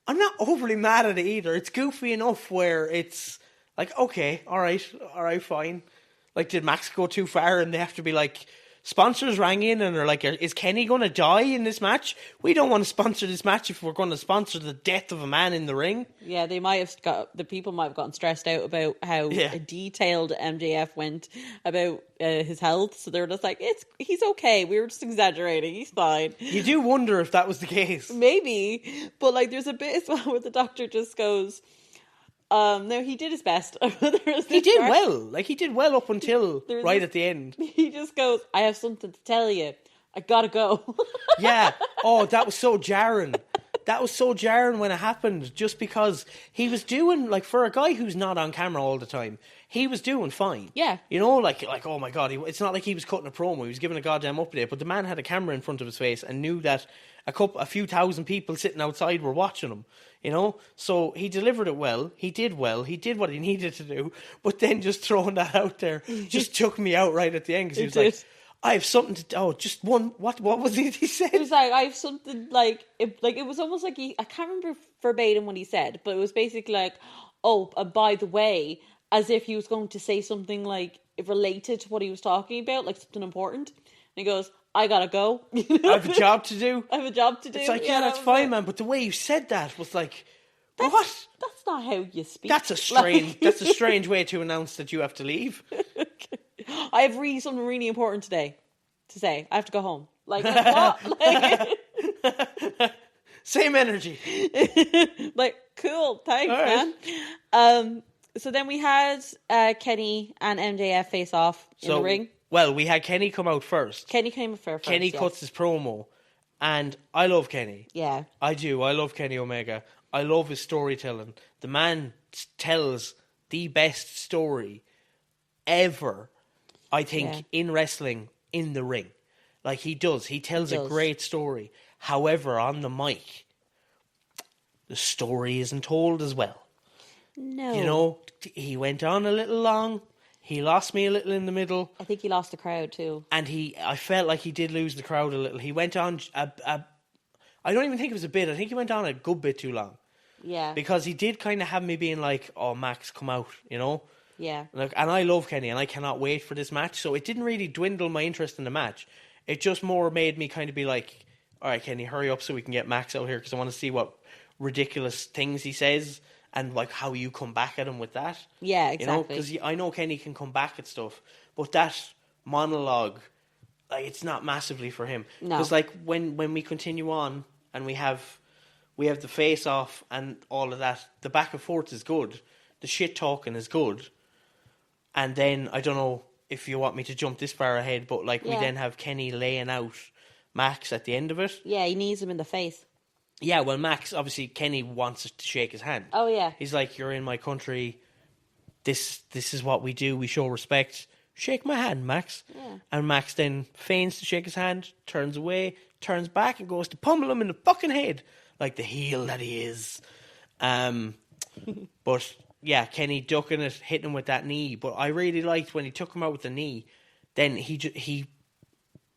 I'm not overly mad at it either. It's goofy enough where it's like, okay, all right, fine. Like, did Max go too far and they have to be like, sponsors rang in and are like, is Kenny going to die in this match? We don't want to sponsor this match if we're going to sponsor the death of a man in the ring.
Yeah, the people might have gotten stressed out about how detailed MJF went about his health. So they were just like, he's okay. We were just exaggerating. He's fine.
You do wonder if that was the case.
Maybe. But like, there's a bit as well where the doctor just goes, no, he did his best.
He did well. Like, he did well up until at the end.
He just goes, I have something to tell you. I gotta go.
Yeah. Oh, that was so jarring. That was so jarring when it happened, just because he was doing, like, for a guy who's not on camera all the time, he was doing fine.
Yeah.
You know, like oh my God, it's not like he was cutting a promo, he was giving a goddamn update, but the man had a camera in front of his face and knew that a few thousand people sitting outside were watching him, you know? So he delivered it well, he did what he needed to do, but then just throwing that out there just took me out right at the end, because he was like, I have something to... just one... What was it he said?
It was like, I have something, it was almost like I can't remember verbatim what he said, but it was basically like, oh, by the way, as if he was going to say something, like, related to what he was talking about, like something important. And he goes, I gotta go.
I have a job to do.
It's like,
yeah, that's fine, man, but the way you said that was like, what?
That's not how you speak.
That's a strange way to announce that you have to leave.
I have something really important today to say. I have to go home. Like what? Like,
same energy.
Like, cool, thanks,
right,
man. So then we had Kenny and MJF face off in the ring.
Well, we had Kenny come out first.
Kenny came out first.
Kenny cuts his promo, and I love Kenny.
Yeah,
I do. I love Kenny Omega. I love his storytelling. The man tells the best story ever, I think, in wrestling, in the ring. Like, he does. He tells a great story. However, on the mic, the story isn't told as well.
No.
You know, he went on a little long. He lost me a little in the middle.
I think he lost the crowd too.
And I felt like he did lose the crowd a little. He went on I don't even think it was a bit. I think he went on a good bit too long.
Yeah.
Because he did kind of have me being like, oh, Max, come out, you know?
Yeah.
And I love Kenny, and I cannot wait for this match. So it didn't really dwindle my interest in the match. It just more made me kind of be like, all right, Kenny, hurry up so we can get Max out here, because I want to see what ridiculous things he says and like how you come back at him with that.
Yeah, exactly.
You know, because I know Kenny can come back at stuff, but that monologue, like, it's not massively for him.
No.
Because like when we continue on and we have the face off and all of that, the back and forth is good. The shit talking is good. And then, I don't know if you want me to jump this far ahead, but like we then have Kenny laying out Max at the end of it.
Yeah, he knees him in the face.
Yeah, well, Max, obviously, Kenny wants to shake his hand.
Oh, yeah.
He's like, you're in my country. This is what we do. We show respect. Shake my hand, Max.
Yeah.
And Max then feigns to shake his hand, turns away, turns back, and goes to pummel him in the fucking head, like the heel that he is. But, yeah, Kenny ducking it, hitting him with that knee. But I really liked when he took him out with the knee, then he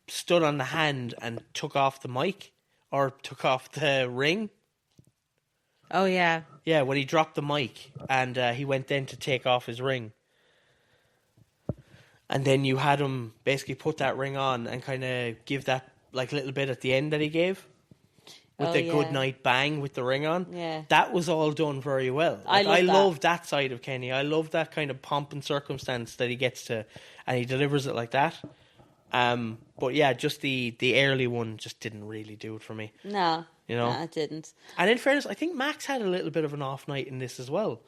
stood on the hand and took off the mic. Or took off the ring.
Oh, yeah.
Yeah, when he dropped the mic and he went then to take off his ring. And then you had him basically put that ring on and kind of give that like little bit at the end that he gave. With the good night bang with the ring on.
Yeah.
That was all done very well. Like, I love that side of Kenny. I love that kind of pomp and circumstance that he gets to, and he delivers it like that. But yeah, just the early one just didn't really do it for me.
No,
you know,
it didn't.
And in fairness, I think Max had a little bit of an off night in this as well.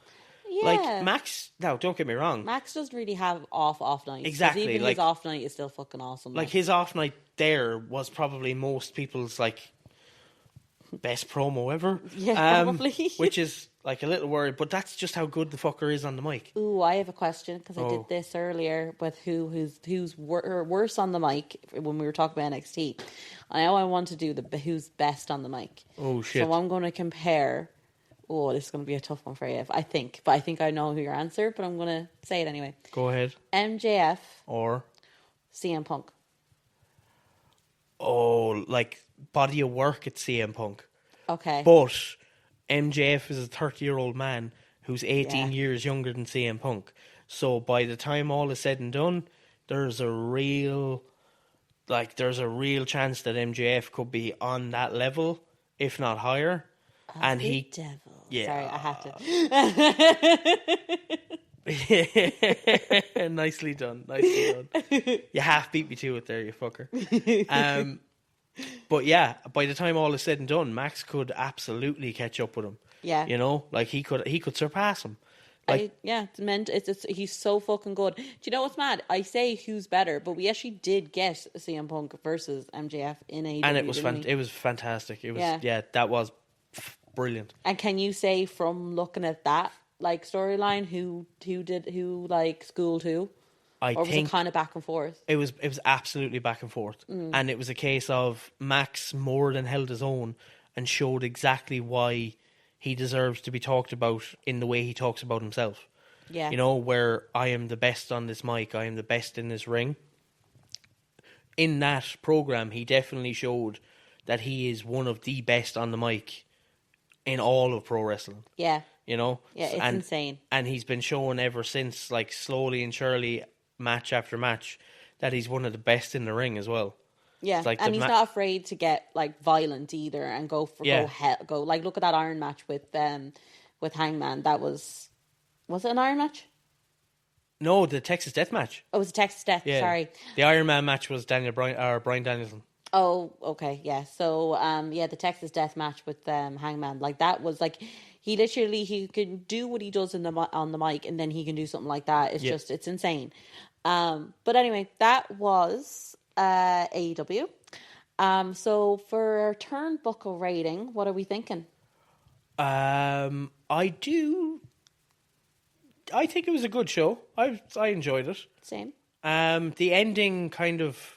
Yeah,
like Max. Now, don't get me wrong.
Max doesn't really have off nights.
Exactly,
even
like,
his off night is still fucking awesome.
Like his off night there was probably most people's like best promo ever.
Yeah, probably.
Which is like a little worried, but that's just how good the fucker is on the mic.
Ooh, I have a question because I did this earlier with who's worse on the mic when we were talking about NXT. I know I want to do the who's best on the mic.
Oh shit!
So I'm going to compare. Oh, this is going to be a tough one for you, I think I know who your answer, but I'm going to say it anyway.
Go ahead.
MJF
or
CM Punk.
Oh, like body of work at CM Punk.
Okay.
But MJF is a 30-year-old man who's 18 years younger than CM Punk. So by the time all is said and done, there's a real chance that MJF could be on that level, if not higher. And
the devil.
Yeah.
Sorry, I have
to. Nicely done. You half beat me to it there, you fucker. But yeah, by the time all is said and done, Max could absolutely catch up with him.
Yeah.
You know, like he could surpass him. Like,
it's he's so fucking good. Do you know what's mad? I say who's better, but we actually did get CM Punk versus MJF in AEW.
And it was fantastic. It was that was brilliant.
And can you say from looking at that like storyline who like schooled who? Or was it kind of back and forth?
It was absolutely back and forth. And it was a case of Max more than held his own and showed exactly why he deserves to be talked about in the way he talks about himself.
Yeah.
You know, where I am the best on this mic, I am the best in this ring. In that program, he definitely showed that he is one of the best on the mic in all of pro wrestling.
Yeah.
You know?
Yeah, it's insane.
And he's been shown ever since, like slowly and surely, match after match, that he's one of the best in the ring as well.
Yeah,
like
and he's not afraid to get like violent either and go like look at that Iron match with Hangman. That was it an Iron match?
No, the Texas Death match.
Oh, it was a Texas Death. Yeah. Sorry,
the Iron Man match was Bryan Danielson.
Oh, okay, yeah. So, the Texas Death match with Hangman, like that was like he can do what he does on the mic, and then he can do something like that. It's just it's insane. But anyway, that was AEW. So for our turnbuckle rating, what are we thinking?
I think it was a good show. I enjoyed it.
Same.
The ending kind of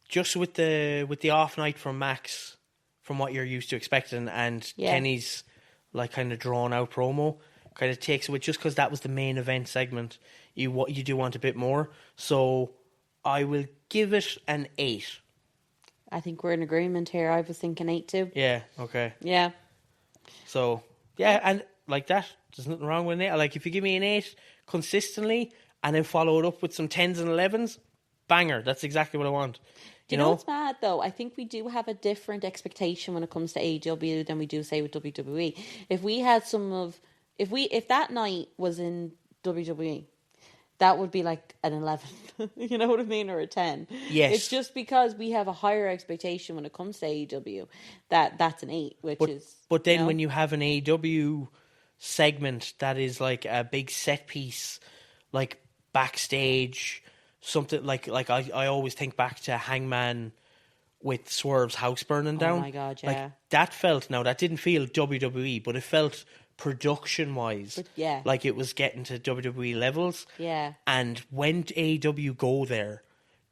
just with the off night from Max, from what you're used to expecting, and Kenny's like kind of drawn out promo kind of takes away, just because that was the main event segment. You do want a bit more, so I will give it an 8.
I think we're in agreement here. I was thinking 8 too.
Yeah. Okay.
Yeah.
So yeah, and like that, there's nothing wrong with it. Like if you give me an 8 consistently, and then follow it up with some 10s and 11s, banger. That's exactly what I want.
Do you know what's mad though? I think we do have a different expectation when it comes to AEW than we do say with WWE. If we had if that night was in WWE, that would be like an 11. You know what I mean? Or a 10.
Yes.
It's just because we have a higher expectation when it comes to AEW that's an 8,
But then when you have an AEW segment that is like a big set piece, like backstage, something like I always think back to Hangman with Swerve's house burning down.
Oh my God, yeah.
Like that didn't feel WWE, but it felt production-wise, like it was getting to WWE levels.
Yeah.
And when AEW go there,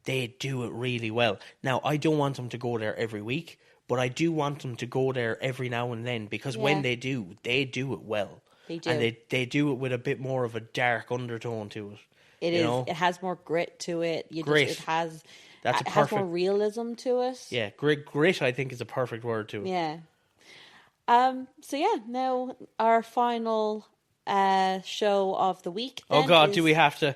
they do it really well. Now, I don't want them to go there every week, but I do want them to go there every now and then, because when they do it well.
They do.
And they do it with a bit more of a dark undertone to it.
It has more grit to it. It has more realism to it.
Yeah, grit I think is a perfect word to it.
Yeah. Now our final show of the week.
Oh God, do we have to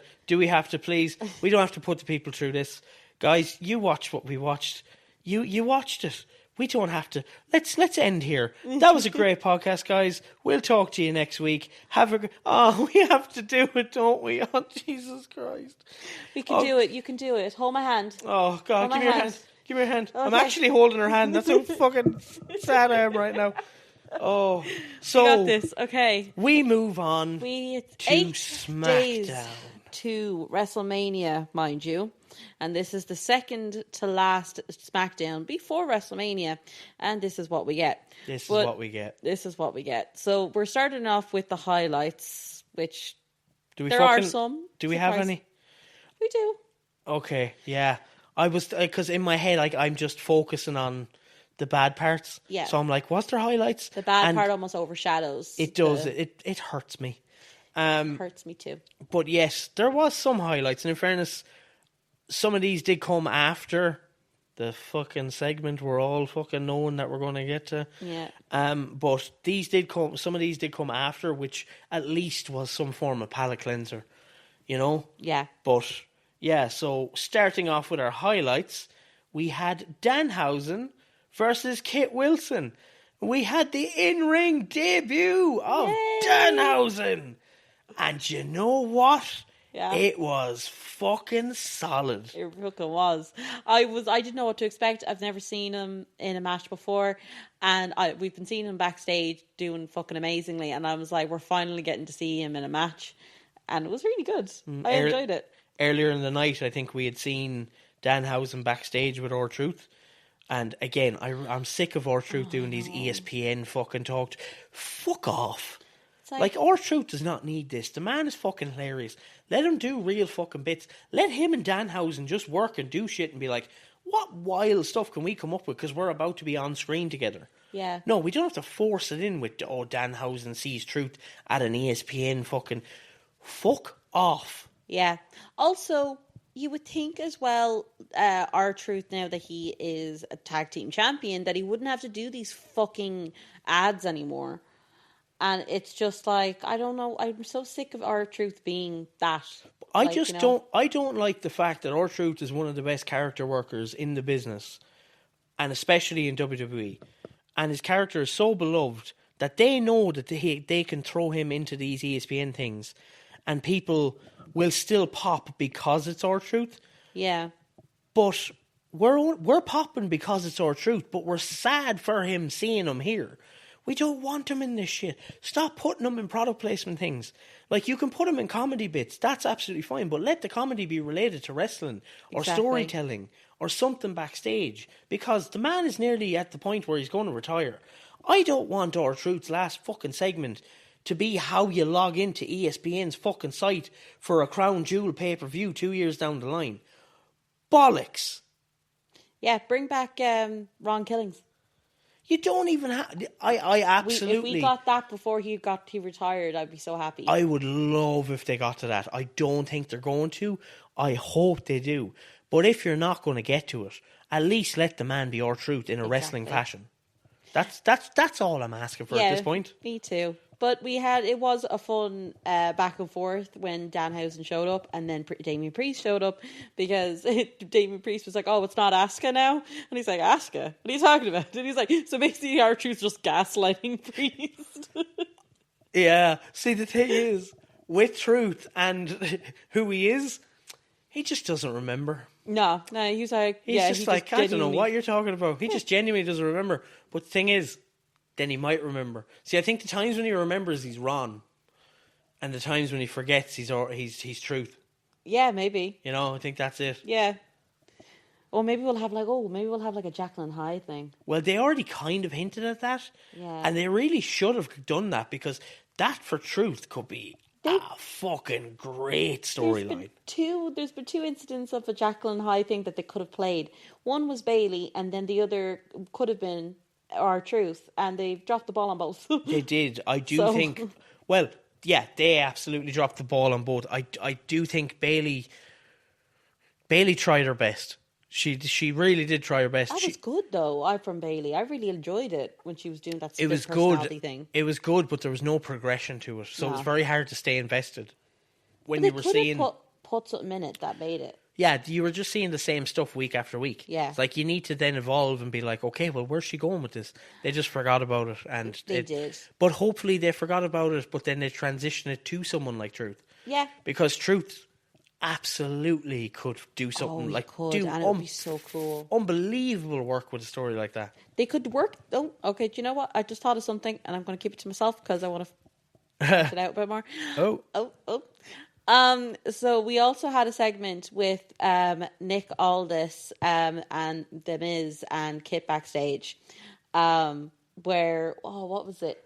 please? We don't have to put the people through this. Guys, you watched what we watched. You watched it. We don't have to. Let's end here. That was a great podcast, guys. We'll talk to you next week. We have to do it, don't we? Oh, Jesus Christ.
We can do it. You can do it. Hold my hand.
Oh God, give me your hand. Give me your hand. Okay. I'm actually holding her hand. That's how fucking sad I am right now. Oh, so
we got this. Okay,
we move on
to
SmackDown.
to WrestleMania, mind you. And this is the second to last SmackDown before WrestleMania. And this is what we get.
This is what we get.
So we're starting off with the highlights, which there are some.
Do we have any?
We do.
Okay, yeah. I was, because in my head, I'm just focusing on the bad parts.
Yeah.
So I'm like, what's their highlights?
The bad part almost overshadows.
It does. It hurts me.
It hurts me too.
But yes, there was some highlights. And in fairness, some of these did come after the fucking segment we're all fucking knowing that we're going to get to.
Yeah.
But some of these did come after, which at least was some form of palate cleanser, you know?
Yeah.
But yeah, so starting off with our highlights, we had Danhausen versus Kit Wilson. We had the in-ring debut of Danhausen. And you know what?
Yeah.
It was fucking solid.
It fucking was. I didn't know what to expect. I've never seen him in a match before. And we've been seeing him backstage doing fucking amazingly. And I was like, we're finally getting to see him in a match. And it was really good. I enjoyed it.
Earlier in the night, I think we had seen Danhausen backstage with R-Truth. And again, I'm sick of R-Truth doing these ESPN fucking talk. Fuck off. Like, R-Truth does not need this. The man is fucking hilarious. Let him do real fucking bits. Let him and Danhausen just work and do shit and be like, what wild stuff can we come up with? Because we're about to be on screen together.
Yeah.
No, we don't have to force it in with, Danhausen sees truth at an ESPN fucking... Fuck off.
Yeah. Also, you would think as well, R-Truth, now that he is a tag team champion, that he wouldn't have to do these fucking ads anymore. And it's just like, I don't know, I'm so sick of R-Truth being that.
I don't like the fact that R-Truth is one of the best character workers in the business, and especially in WWE. And his character is so beloved that they know that they can throw him into these ESPN things and people will still pop because it's R-Truth.
Yeah.
But we're popping because it's R-Truth, but we're sad for him seeing him here. We don't want him in this shit. Stop putting him in product placement things. Like, you can put him in comedy bits. That's absolutely fine. But let the comedy be related to wrestling or storytelling or something backstage. Because the man is nearly at the point where he's going to retire. I don't want R-Truth's last fucking segment to be how you log into ESPN's fucking site for a Crown Jewel pay-per-view 2 years down the line. Bollocks.
Yeah, bring back Ron Killings.
You don't even have... I absolutely...
If we got that before he retired, I'd be so happy.
I would love if they got to that. I don't think they're going to. I hope they do. But if you're not going to get to it, at least let the man be R-Truth in a wrestling fashion. That's all I'm asking for at this point.
Me too. But it was a fun back and forth when Danhausen showed up and then Damien Priest showed up, because Damien Priest was like, oh, it's not Asuka now? And he's like, Asuka? What are you talking about? And he's like, so basically R-Truth's just gaslighting Priest.
Yeah. See, the thing is, with Truth and who he is, he just doesn't remember.
No, he's like...
He's just like, I don't know what you're talking about. He just genuinely doesn't remember. But the thing is, then he might remember. See, I think the times when he remembers, he's Ron. And the times when he forgets, he's Truth.
Yeah, maybe.
You know, I think that's it.
Yeah. Or maybe we'll have like a Jacqueline Hyde thing.
Well, they already kind of hinted at that.
Yeah.
And they really should have done that, because that for Truth could be a fucking great storyline.
There's been two incidents of a Jacqueline Hyde thing that they could have played. One was Bailey, and then the other could have been R-Truth, and they dropped the ball on both.
They did. I do think... Well, yeah, they absolutely dropped the ball on both. I do think Bailey tried her best. She really did try her best.
That was good, though, from Bailey. I really enjoyed it when she was doing that
stiff
personality thing.
It was good, but there was no progression to it, so it was very hard to stay invested. When you were seeing...
put something in it that made it.
Yeah, you were just seeing the same stuff week after week.
Yeah.
It's like, you need to then evolve and be like, okay, well, where's she going with this? They just forgot about it. And
they did.
But hopefully they forgot about it, but then they transition it to someone like Truth.
Yeah.
Because Truth absolutely could do something
and it would be so cool.
Unbelievable work with a story like that.
They could work... Oh, okay, do you know what? I just thought of something, and I'm going to keep it to myself because I want to get it out a bit more.
Oh.
So we also had a segment with Nick Aldis and The Miz and Kit backstage, where what was it?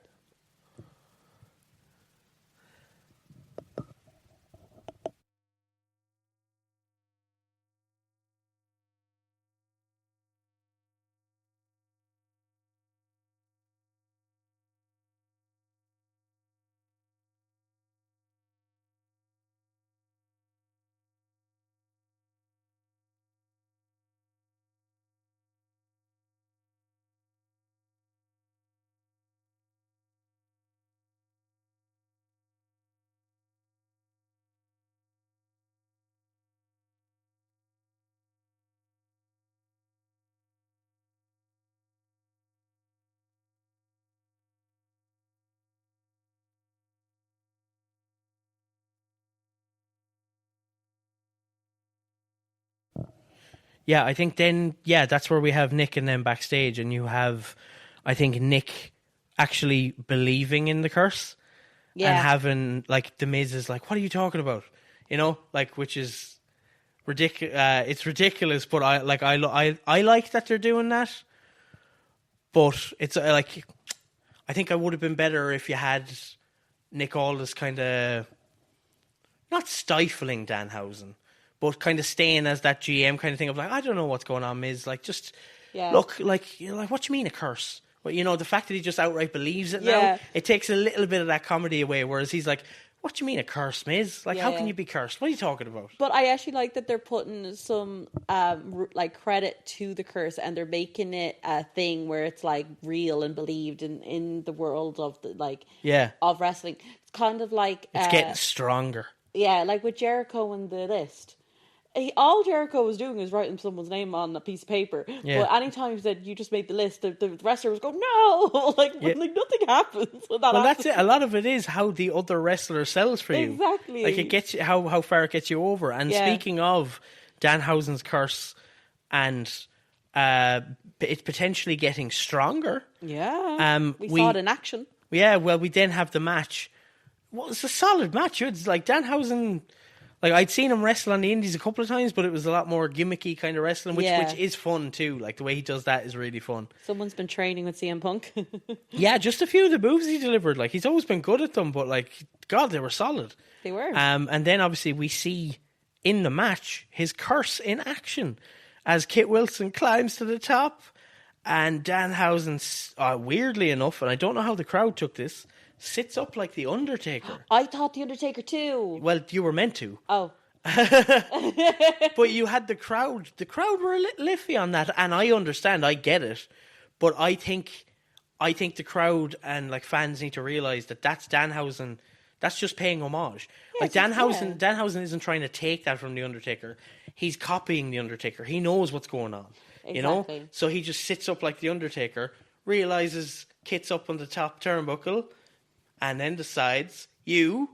Yeah, I think then, that's where we have Nick and them backstage, and you have, I think, Nick actually believing in the curse and having, like, The Miz is like, what are you talking about? You know, like, which is ridiculous. It's ridiculous, but I like that they're doing that. But it's like, I think I would have been better if you had Nick Aldis kind of not stifling Danhausen, but kind of staying as that GM kind of thing of like, I don't know what's going on, Miz. Like, just look, like, you're like, what do you mean a curse? But, you know, the fact that he just outright believes it now, it takes a little bit of that comedy away, whereas he's like, what do you mean a curse, Miz? Like, how can you be cursed? What are you talking about?
But I actually like that they're putting some, like, credit to the curse, and they're making it a thing where it's, like, real and believed in the world of, of wrestling. It's kind of like...
It's getting stronger.
Yeah, like with Jericho and the list. All Jericho was doing is writing someone's name on a piece of paper. Yeah. But anytime that you just made the list, the wrestlers go, no! like nothing happens.
That's it. A lot of it is how the other wrestler sells for you.
Exactly.
Like, it gets you, how far it gets you over. And speaking of Danhausen's curse and it's potentially getting stronger.
Yeah. We saw it in action.
Yeah, well, we then have the match. Well, it's a solid match. It's like Danhausen... Like, I'd seen him wrestle on the indies a couple of times, but it was a lot more gimmicky kind of wrestling, which is fun too. Like, the way he does that is really fun.
Someone's been training with CM Punk.
Yeah, just a few of the moves he delivered. Like, he's always been good at them, but, like, God, they were solid.
They were.
And then, obviously, we see in the match his curse in action as Kit Wilson climbs to the top, and Danhausen, weirdly enough, and I don't know how the crowd took this, sits up like the Undertaker.
I thought the Undertaker too.
Well, you were meant to.
Oh.
But you had the crowd. The crowd were a little iffy on that, and I understand. I get it. But I think the crowd and, like, fans need to realise that that's Danhausen. That's just paying homage. Like, Danhausen isn't trying to take that from the Undertaker. He's copying the Undertaker. He knows what's going on. Exactly. You know? So he just sits up like the Undertaker, realises Kit's up on the top turnbuckle, and then decides, you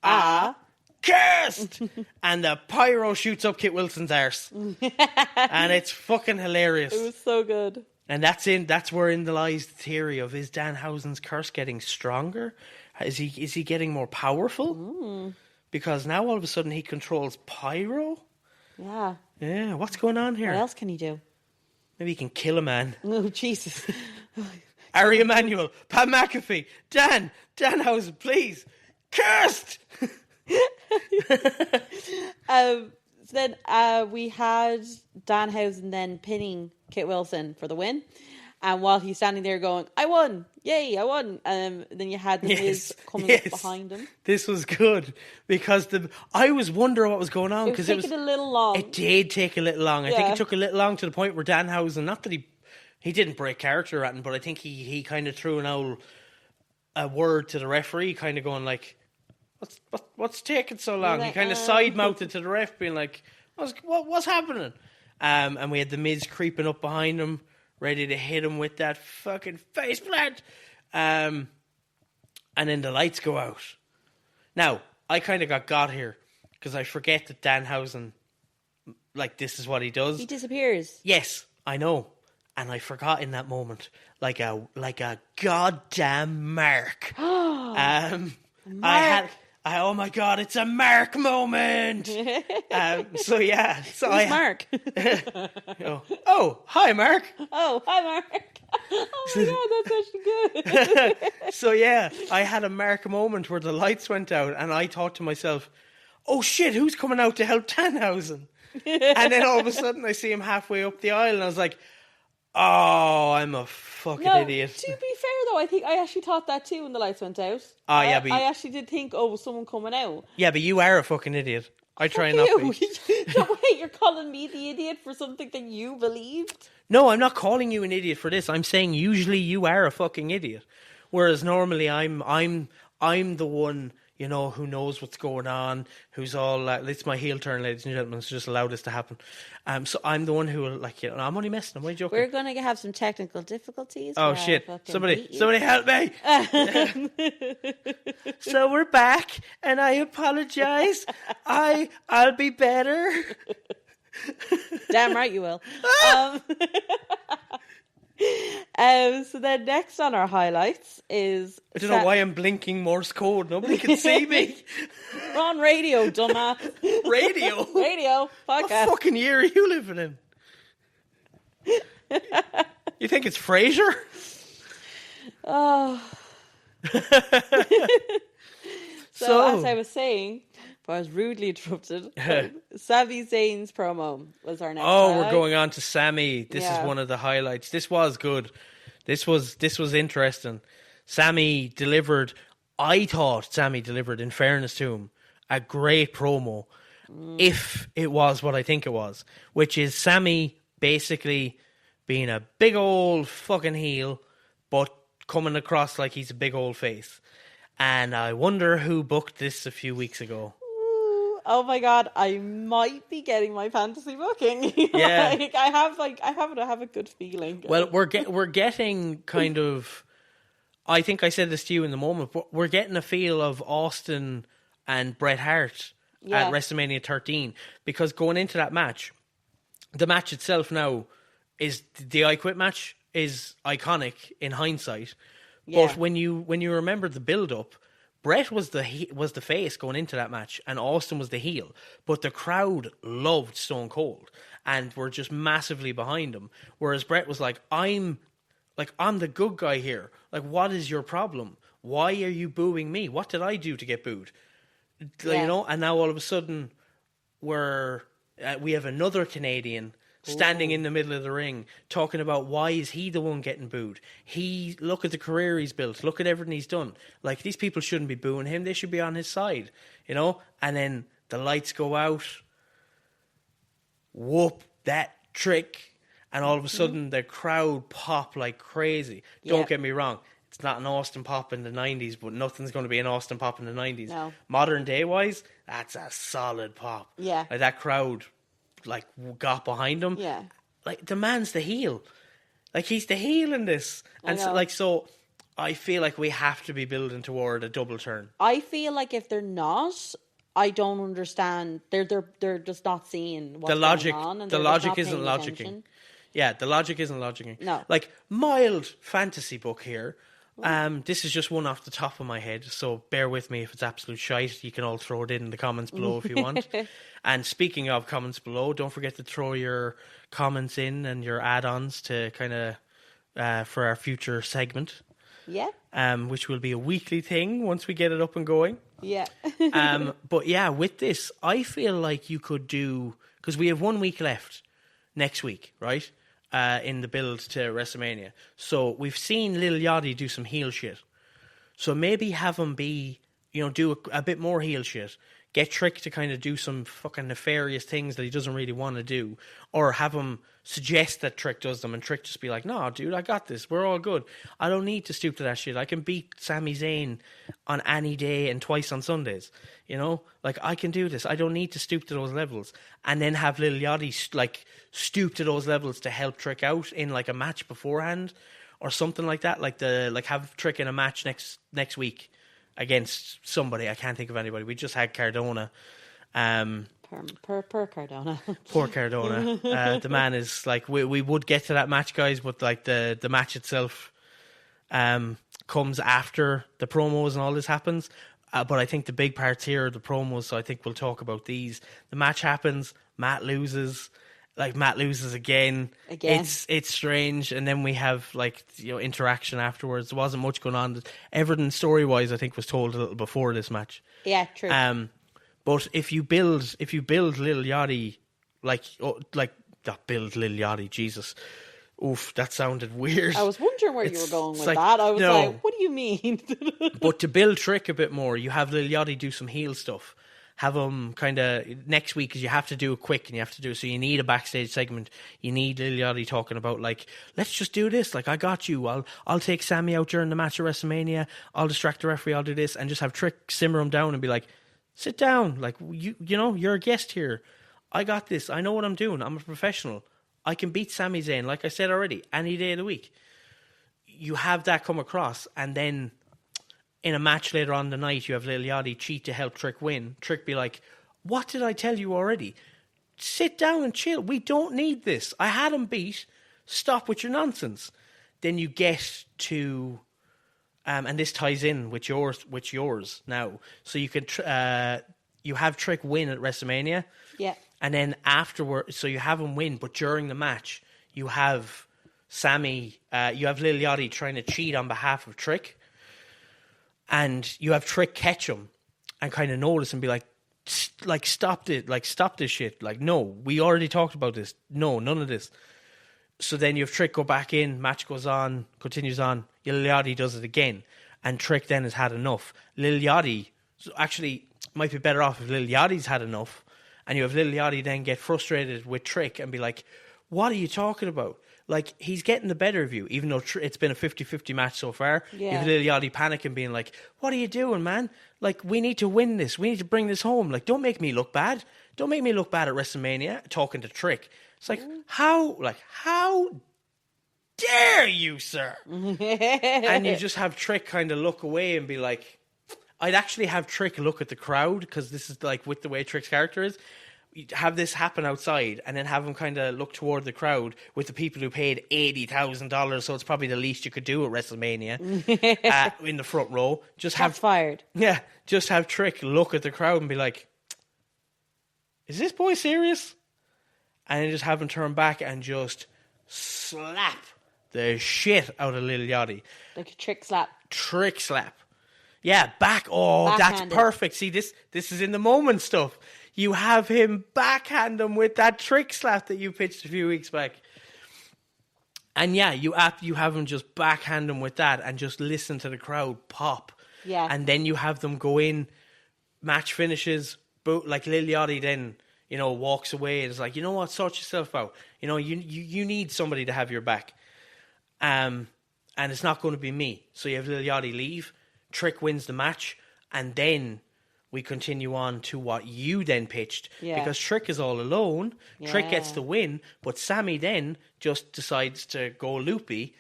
are cursed! And the pyro shoots up Kit Wilson's arse. And it's fucking hilarious.
It was so good.
And that's wherein lies the theory of, is Danhausen's curse getting stronger? Is he getting more powerful? Because now all of a sudden he controls pyro?
Yeah.
Yeah, what's going on here?
What else can he do?
Maybe he can kill a man.
Oh, Jesus.
Ari Emanuel, Pat McAfee, Danhausen, please. Cursed!
So then we had Danhausen then pinning Kit Wilson for the win. And while he's standing there going, I won! Yay, I won! Then you had the Miz coming up behind him. This
was good because I was wondering what was going on.
It was taking a little long.
It did take a little long. I think it took a little long to the point where Danhausen, not that he didn't break character at him, but I think he kind of threw a word to the referee, kind of going like, what's taking so long? He kind of side-mouthed to the ref, being like, what's happening? And we had the Miz creeping up behind him, ready to hit him with that fucking face plant. And then the lights go out. Now, I kind of got here because I forget that Danhausen, like, this is what he does.
He disappears.
Yes, I know. And I forgot in that moment, like a goddamn mark.
Mark.
oh my God, it's a Mark moment. So yeah, so
Who's Mark?
Oh, hi Mark.
Oh, hi Mark. Oh my God, that's actually good.
So yeah, I had a Mark moment where the lights went out, and I thought to myself, "Oh shit, who's coming out to help Tannhausen?" And then all of a sudden, I see him halfway up the aisle, and I was like, "Oh, I'm a fucking idiot."
To be fair though, I think I actually thought that too when the lights went out.
Oh yeah, but
I actually did think, oh, was someone coming out?
yeah, but you are a fucking idiot. I try
Fuck
not
you.
to be.
No, wait, you're calling me the idiot for something that you believed?
No, I'm not calling you an idiot for this. I'm saying usually you are a fucking idiot, whereas normally I'm the one, you know, who knows what's going on, who's all it's my heel turn, ladies and gentlemen, so just allow this to happen. So I'm the one who will, like, you know, I'm only messing, I'm only joking.
We're gonna have some technical difficulties.
Oh shit! Somebody help me! So we're back, and I apologise. I'll be better.
Damn right you will. So then next on our highlights is...
I don't know why I'm blinking Morse code. Nobody can see me.
We're on radio, dumbass.
Radio?
Radio.
What
Podcast.
fucking year are you living in? You think it's Frasier?
Oh. So as I was saying, I was rudely interrupted. Sami Zayn's promo was our next highlight.
We're going on to Sammy. This is one of the highlights. This was good. This was interesting. Sammy delivered, I thought Sammy delivered, in fairness to him, a great promo. If it was what I think it was, which is Sammy basically being a big old fucking heel, but coming across like he's a big old face. And I wonder who booked this a few weeks ago.
Oh my God, I might be getting my fantasy booking.
Yeah.
I have a good feeling.
Well, we're getting kind of, I think I said this to you in the moment, but we're getting a feel of Austin and Bret Hart at WrestleMania 13, because going into that match, the match itself now is the I Quit match is iconic in hindsight. Yeah. But when you remember the build up, Bret was the face going into that match, and Austin was the heel. But the crowd loved Stone Cold and were just massively behind him. Whereas Bret was like, I'm the good guy here. Like, what is your problem? Why are you booing me? What did I do to get booed? You know. And now all of a sudden, we have another Canadian standing in the middle of the ring, talking about why is he the one getting booed. Look at the career he's built. Look at everything he's done. Like, these people shouldn't be booing him. They should be on his side, you know? And then the lights go out. Whoop, that trick. And all of a sudden, the crowd pop like crazy. Don't get me wrong. It's not an Austin pop in the 90s, but nothing's going to be an Austin pop in the 90s.
No.
Modern day-wise, that's a solid pop.
Yeah.
Like, that crowd got behind him.
Yeah.
Like, the man's the heel. Like, he's the heel in this. And so I feel like we have to be building toward a double turn.
I feel like if they're not, I don't understand. They're just not seeing what's going on. And
the logic isn't logicking. Yeah, the logic isn't logicking.
No.
Like, mild fantasy book here. This is just one off the top of my head, so bear with me if it's absolute shite. You can all throw it in the comments below if you want. And speaking of comments below, don't forget to throw your comments in and your add-ons to kind of for our future segment.
Yeah.
Which will be a weekly thing once we get it up and going.
Yeah.
But yeah, with this, I feel like you could do, because we have 1 week left next week, right? In the build to WrestleMania. So we've seen Lil Yachty do some heel shit. So maybe have him be, do a bit more heel shit. Get Trick to kind of do some fucking nefarious things that he doesn't really want to do. Or have him suggest that Trick does them and Trick just be like, no, dude, I got this. We're all good. I don't need to stoop to that shit. I can beat Sami Zayn on any day and twice on Sundays. Like, I can do this. I don't need to stoop to those levels. And then have Lil Yachty stoop to those levels to help Trick out in like a match beforehand or something like that. Like have Trick in a match next week against somebody. I can't think of anybody. We just had Cardona.
Per Cardona.
Poor Cardona. The man is like, we would get to that match, guys, but like the match itself comes after the promos and all this happens. But I think the big parts here are the promos, so I think we'll talk about these. The match happens, Matt loses again. It's strange, and then we have interaction afterwards. There wasn't much going on. Everything story wise, I think, was told a little before this match.
Yeah, true.
But if you build Lil Yachty, not build Lil Yachty, Jesus. Oof, that sounded weird.
I was wondering where you were going with that. I was like, what do you mean?
But to build Trick a bit more, you have Lil Yachty do some heel stuff. Have him kind of next week, because you have to do it quick and you have to do it. So you need a backstage segment. You need Lil Yachty talking about, let's just do this. I got you. I'll take Sammy out during the match at WrestleMania. I'll distract the referee. I'll do this. And just have Trick simmer him down and be like, sit down. You're a guest here. I got this. I know what I'm doing. I'm a professional. I can beat Sami Zayn, like I said already, any day of the week. You have that come across, and then in a match later on the night, you have Lil Yachty cheat to help Trick win. Trick be like, what did I tell you already? Sit down and chill. We don't need this. I had him beat. Stop with your nonsense. Then you get to, and this ties in with yours now. So you can, you have Trick win at WrestleMania.
Yeah.
And then afterward, so you have him win, but during the match, you have you have Lil Yachty trying to cheat on behalf of Trick. And you have Trick catch him and kind of notice and be like, stop this shit. No, we already talked about this. No, none of this. So then you have Trick go back in, match goes on, continues on. Lil Yachty does it again. And Trick then has had enough. Lil Yachty, so actually, might be better off if Lil Yachty's had enough. And you have Lil Yachty then get frustrated with Trick and be like, what are you talking about? He's getting the better of you, even though it's been a 50-50 match so far. Yeah. You have Lil Yachty panicking, being like, what are you doing, man? We need to win this. We need to bring this home. Don't make me look bad. Don't make me look bad at WrestleMania, talking to Trick. It's how dare you, sir? And you just have Trick kind of look away and be like, I'd actually have Trick look at the crowd, because this is with the way Trick's character is. Have this happen outside and then have him kind of look toward the crowd with the people who paid $80,000, so it's probably the least you could do at WrestleMania, in the front row. Just
fired.
Yeah, just have Trick look at the crowd and be like, is this boy serious? And then just have him turn back and just slap the shit out of Lil Yachty.
Like a Trick slap.
Trick slap. Yeah, back. Oh, backhanded. That's perfect. See, this is in the moment stuff. You have him backhand him with that Trick slap that you pitched a few weeks back. And yeah, you have him just backhand him with that and just listen to the crowd pop.
Yeah.
And then you have them go in, match finishes, Lil Yachty then, walks away and is like, you know what, sort yourself out. You need somebody to have your back. And it's not going to be me. So you have Lil Yachty leave, Trick wins the match, and then we continue on to what you then pitched. Yeah. Because Trick is all alone. Yeah. Trick gets the win, but Sammy then just decides to go loopy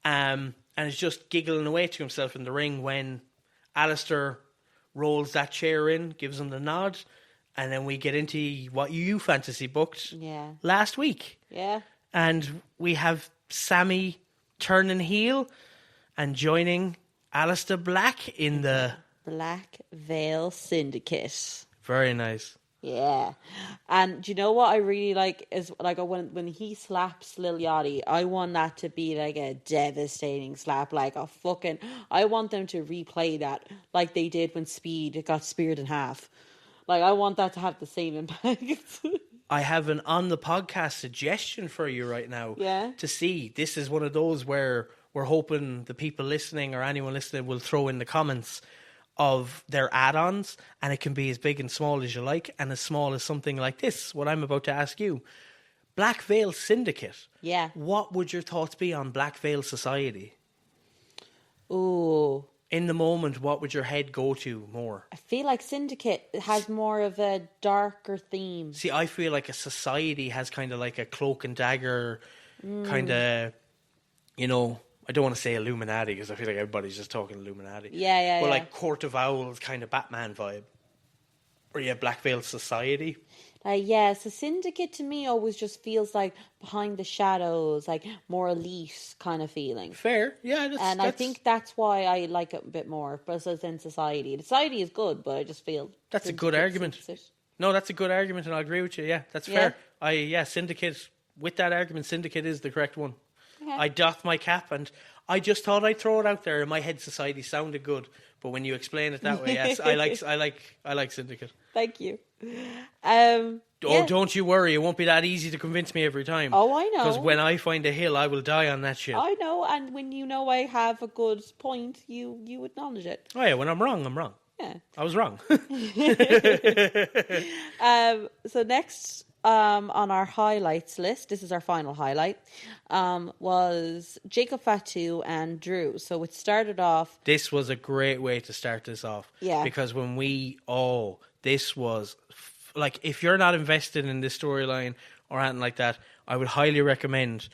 and is just giggling away to himself in the ring when Alistair rolls that chair in, gives him the nod, and then we get into what you fantasy booked last week.
Yeah.
And we have Sammy turning heel and joining Alistair Black in the
Black Veil Syndicate.
Very nice.
Yeah. And do you know what I really like is when he slaps Lil Yachty, I want that to be a devastating slap, I want them to replay that like they did when Speed got speared in half. I want that to have the same impact.
I have an on the podcast suggestion for you right now.
Yeah.
To see. This is one of those where we're hoping the people listening or anyone listening will throw in the comments of their add-ons, and it can be as big and small as you like, and as small as something like this, what I'm about to ask you. Black Veil Syndicate.
Yeah.
What would your thoughts be on Black Veil Society?
Ooh.
In the moment, what would your head go to more?
I feel like Syndicate has more of a darker theme.
See, I feel like a society has kind of like a cloak and dagger kind of, I don't want to say Illuminati because I feel like everybody's just talking Illuminati.
Yeah.
But like Court of Owls kind of Batman vibe. Or yeah, Black Veil Society.
So Syndicate to me always just feels like behind the shadows, like more elite kind of feeling.
Fair, yeah.
And I think that's why I like it a bit more. But so than Society. Society is good, but I just feel
that's a good argument. No, that's a good argument, and I agree with you. Yeah, that's fair. Syndicate. With that argument, Syndicate is the correct one. Okay. I doff my cap, and I just thought I'd throw it out there. In my head, Society sounded good, but when you explain it that way, yes, I like Syndicate.
Thank you.
Don't you worry. It won't be that easy to convince me every time.
Oh, I know.
Because when I find a hill, I will die on that shit.
I know, and when you know I have a good point, you acknowledge it.
Oh yeah, when I'm wrong, I'm wrong.
Yeah.
I was wrong.
So next on our highlights list, this is our final highlight, was Jacob Fatu and Drew. So it started off...
This was a great way to start this off.
Yeah.
Because this was... Like, if you're not invested in this storyline or anything like that, I would highly recommend,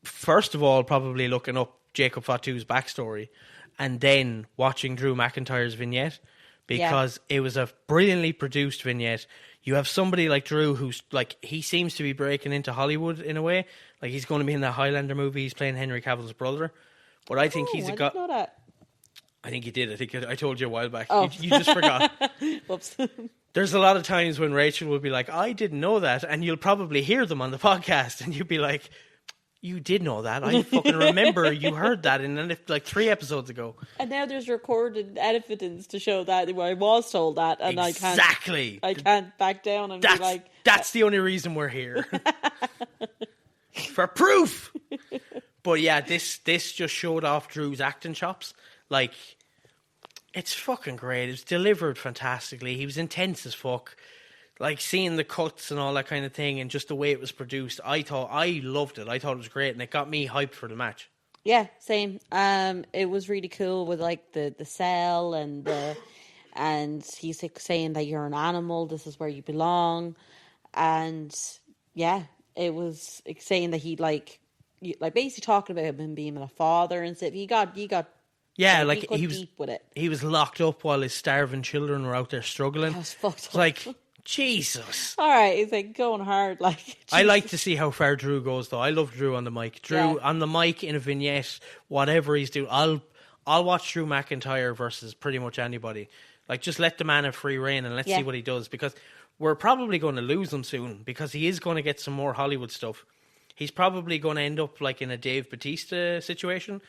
first of all, probably looking up Jacob Fatu's backstory and then watching Drew McIntyre's vignette, because it was a brilliantly produced vignette. You have somebody like Drew who's, like, he seems to be breaking into Hollywood in a way. Like, he's going to be in that Highlander movie. He's playing Henry Cavill's brother. But I think he's a guy...
I didn't know that.
I think he did. I think I told you a while back. Oh. You just forgot.
Whoops.
There's a lot of times when Rachel will be like, I didn't know that. And you'll probably hear them on the podcast. And you'll be like, you did know that. I fucking remember you heard that in like 3 episodes ago.
And now there's recorded evidence to show that I was told that. And
exactly.
I can't back down and be like...
That's the only reason we're here. For proof. But yeah, this just showed off Drew's acting chops. Like... It's fucking great. It was delivered fantastically. He was intense as fuck. Like, seeing the cuts and all that kind of thing, and just the way it was produced, I loved it. I thought it was great, and it got me hyped for the match.
Yeah, same. It was really cool with, like, the cell and he's like saying that you're an animal, this is where you belong. And yeah, it was saying that he basically talking about him being a father and stuff. He got
yeah, like he was
deep with it.
He was locked up while his starving children were out there struggling.
That was fucked up.
Like, Jesus.
All right, he's like going hard. Like, Jesus.
I like to see how far Drew goes, though. I love Drew on the mic. Drew on the mic in a vignette, whatever he's doing. I'll watch Drew McIntyre versus pretty much anybody. Like, just let the man have free reign and let's see what he does, because we're probably going to lose him soon, because he is going to get some more Hollywood stuff. He's probably going to end up like in a Dave Bautista situation.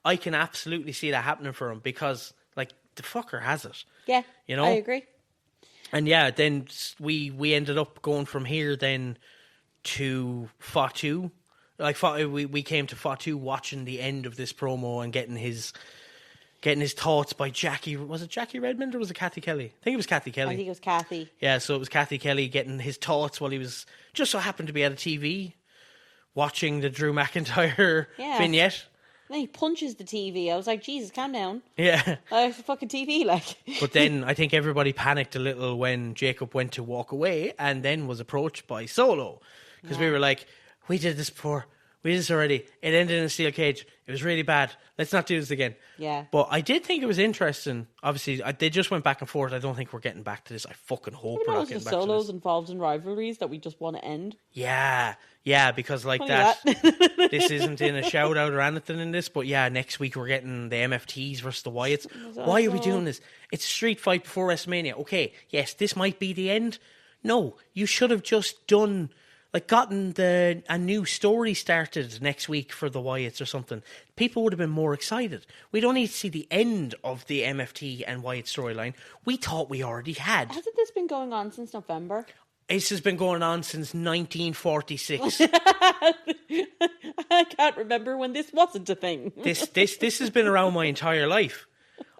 I can absolutely see that happening for him, because, like, the fucker has it. Yeah, you know?
I agree.
And yeah, then we ended up going from here then to Fatu. Like, we came to Fatu watching the end of this promo and getting his thoughts by Jackie. Was it Jackie Redmond or was it Kathy Kelly? I think it was Kathy Kelly.
I think it was Kathy.
Yeah, so it was Kathy Kelly getting his thoughts while he was just so happened to be at a TV watching the Drew McIntyre vignette.
Then he punches the TV. I was like, Jesus, calm down.
Yeah.
It's a fucking TV, like.
But then I think everybody panicked a little when Jacob went to walk away and then was approached by Solo. Because we were like, we did this before. We did this already. It ended in a steel cage. It was really bad. Let's not do this again.
Yeah.
But I did think it was interesting. Obviously, they just went back and forth. I don't think we're getting back to this. I fucking hope we're not getting back to this.
Solos involved in rivalries that we just want to end.
Yeah. Yeah, because like that. This isn't in a shout out or anything in this. But yeah, next week we're getting the MFTs versus the Wyatts. Why are we doing this? It's a street fight before WrestleMania. Okay, yes, this might be the end. No, you should have just gotten a new story started next week for the Wyatts or something. People would have been more excited. We don't need to see the end of the MFT and Wyatt storyline. We thought we already had.
Hasn't this been going on since November?
This has been going on since 1946.
I can't remember when this wasn't a thing.
This has been around my entire life.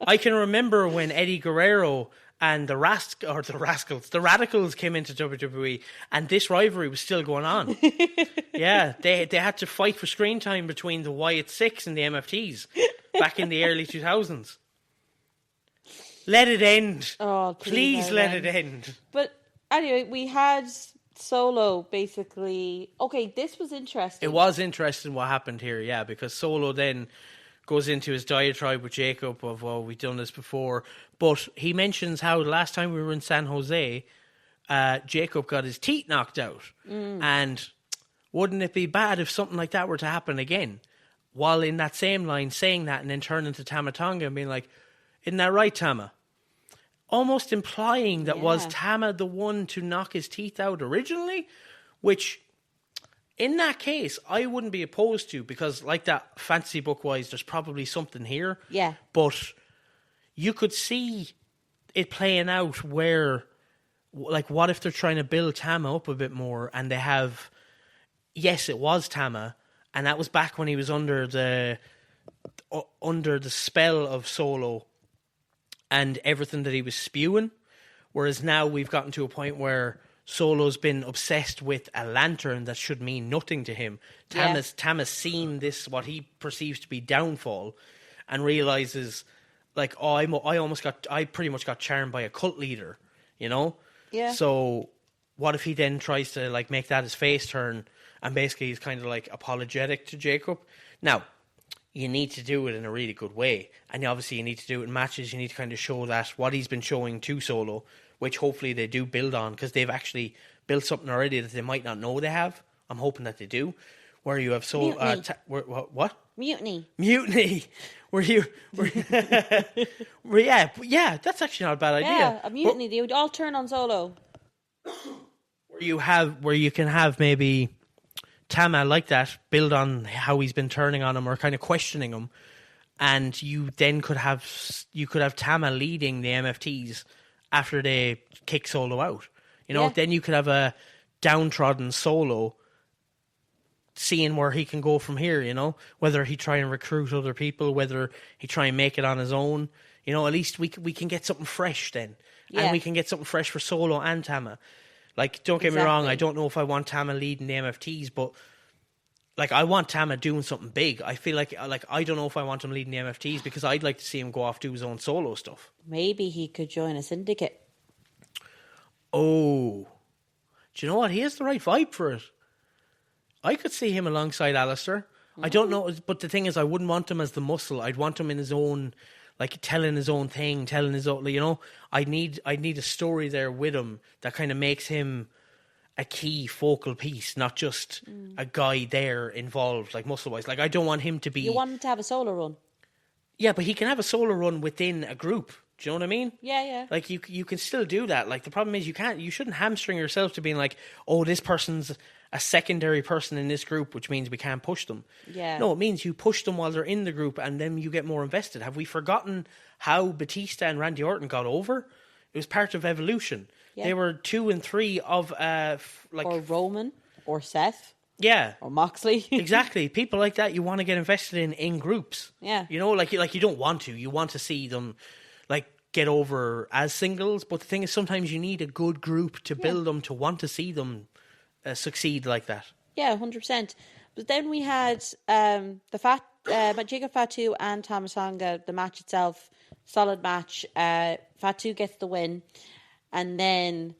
I can remember when Eddie Guerrero and the Radicals came into WWE, and this rivalry was still going on. Yeah, they had to fight for screen time between the Wyatt Six and the MFTs back in the early 2000s. Let it end.
Oh,
please let it end.
But anyway, we had Solo basically. Okay, this was interesting.
It was interesting what happened here, yeah, because Solo then goes into his diatribe with Jacob of, we've done this before. But he mentions how the last time we were in San Jose, Jacob got his teeth knocked out. And wouldn't it be bad if something like that were to happen again? While in that same line saying that and then turning to Tama Tonga and being like, isn't that right, Tama? Almost implying that was Tama the one to knock his teeth out originally, which in that case I wouldn't be opposed to, because like that fantasy book wise there's probably something here.
Yeah.
But you could see it playing out where, like, what if they're trying to build Tama up a bit more and they have, yes, it was Tama, and that was back when he was under the spell of Solo and everything that he was spewing. Whereas now we've gotten to a point where Solo's been obsessed with a lantern that should mean nothing to him. Tama's seen this, what he perceives to be downfall, and realizes, like, oh, I pretty much got charmed by a cult leader, you know?
Yeah.
So what if he then tries to, like, make that his face turn, and basically he's kind of, like, apologetic to Jacob? Now, you need to do it in a really good way. And obviously you need to do it in matches. You need to kind of show that what he's been showing to Solo, which hopefully they do build on, because they've actually built something already that they might not know they have. I'm hoping that they do. Where you have Solo... what?
Mutiny.
Where yeah, that's actually not a bad idea.
Yeah, a mutiny. They would all turn on Solo.
Where you can have maybe Tama like that, build on how he's been turning on him or kind of questioning him, and you then could have Tama leading the MFTs after they kick Solo out. You know, then you could have a downtrodden Solo seeing where he can go from here, you know, whether he try and recruit other people, whether he try and make it on his own. You know, at least we can get something fresh then. Yeah. And we can get something fresh for Solo and Tama. Like, don't get me wrong, I don't know if I want Tama leading the MFTs, but, like, I want Tama doing something big. I feel like I don't know if I want him leading the MFTs, because I'd like to see him go off do his own Solo stuff.
Maybe he could join a syndicate.
Oh. Do you know what? He has the right vibe for it. I could see him alongside Alistair. Mm-hmm. I don't know, but the thing is, I wouldn't want him as the muscle. I'd want him in his own, like, telling his own thing, telling his own, you know. I need a story there with him that kind of makes him a key focal piece, not just a guy there involved, like, muscle-wise. Like, I don't want him to be...
You want him to have a solo run.
Yeah, but he can have a solo run within a group. Do you know what I mean?
Yeah, yeah.
Like, you can still do that. Like, the problem is you shouldn't hamstring yourself to being like, oh, this person's a secondary person in this group, which means we can't push them.
Yeah.
No, it means you push them while they're in the group, and then you get more invested. Have we forgotten how Batista and Randy Orton got over? It was part of evolution. Yeah. They were 2 and 3 of
or Roman or Seth.
Yeah.
Or Moxley.
Exactly. People like that you want to get invested in groups.
Yeah.
You know, like you don't want to. You want to see them, like, get over as singles. But the thing is, sometimes you need a good group to build them, to want to see them succeed like that.
Yeah, 100%. But then we had Jacob Fatu and Tama Tonga, the match itself, solid match. Fatu gets the win. And then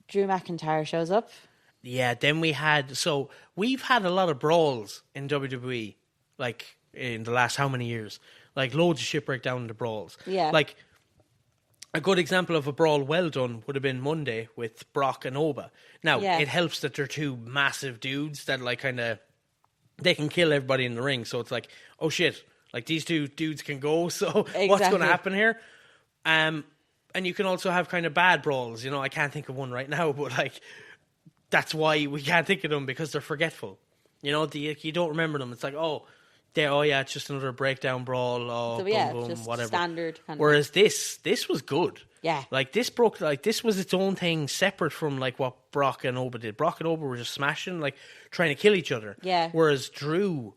Drew McIntyre shows up. Yeah,
then we've had a lot of brawls in WWE, like, in the last how many years? Like, loads of shit break down into brawls.
Yeah.
Like, a good example of a brawl well done would have been Monday with Brock and Oba. Now, it helps that they're two massive dudes that, like, kind of, they can kill everybody in the ring. So it's like, oh shit, like, these two dudes can go, so exactly. What's going to happen here? And you can also have kind of bad brawls. You know, I can't think of one right now, but, like, that's why we can't think of them, because they're forgetful. You know, you don't remember them. It's like, it's just another breakdown brawl. Oh, so, boom,
just
whatever.
Standard kind of.
Whereas this was good.
Yeah.
Like, this was its own thing, separate from, like, what Brock and Oba did. Brock and Oba were just smashing, like, trying to kill each other.
Yeah.
Whereas Drew,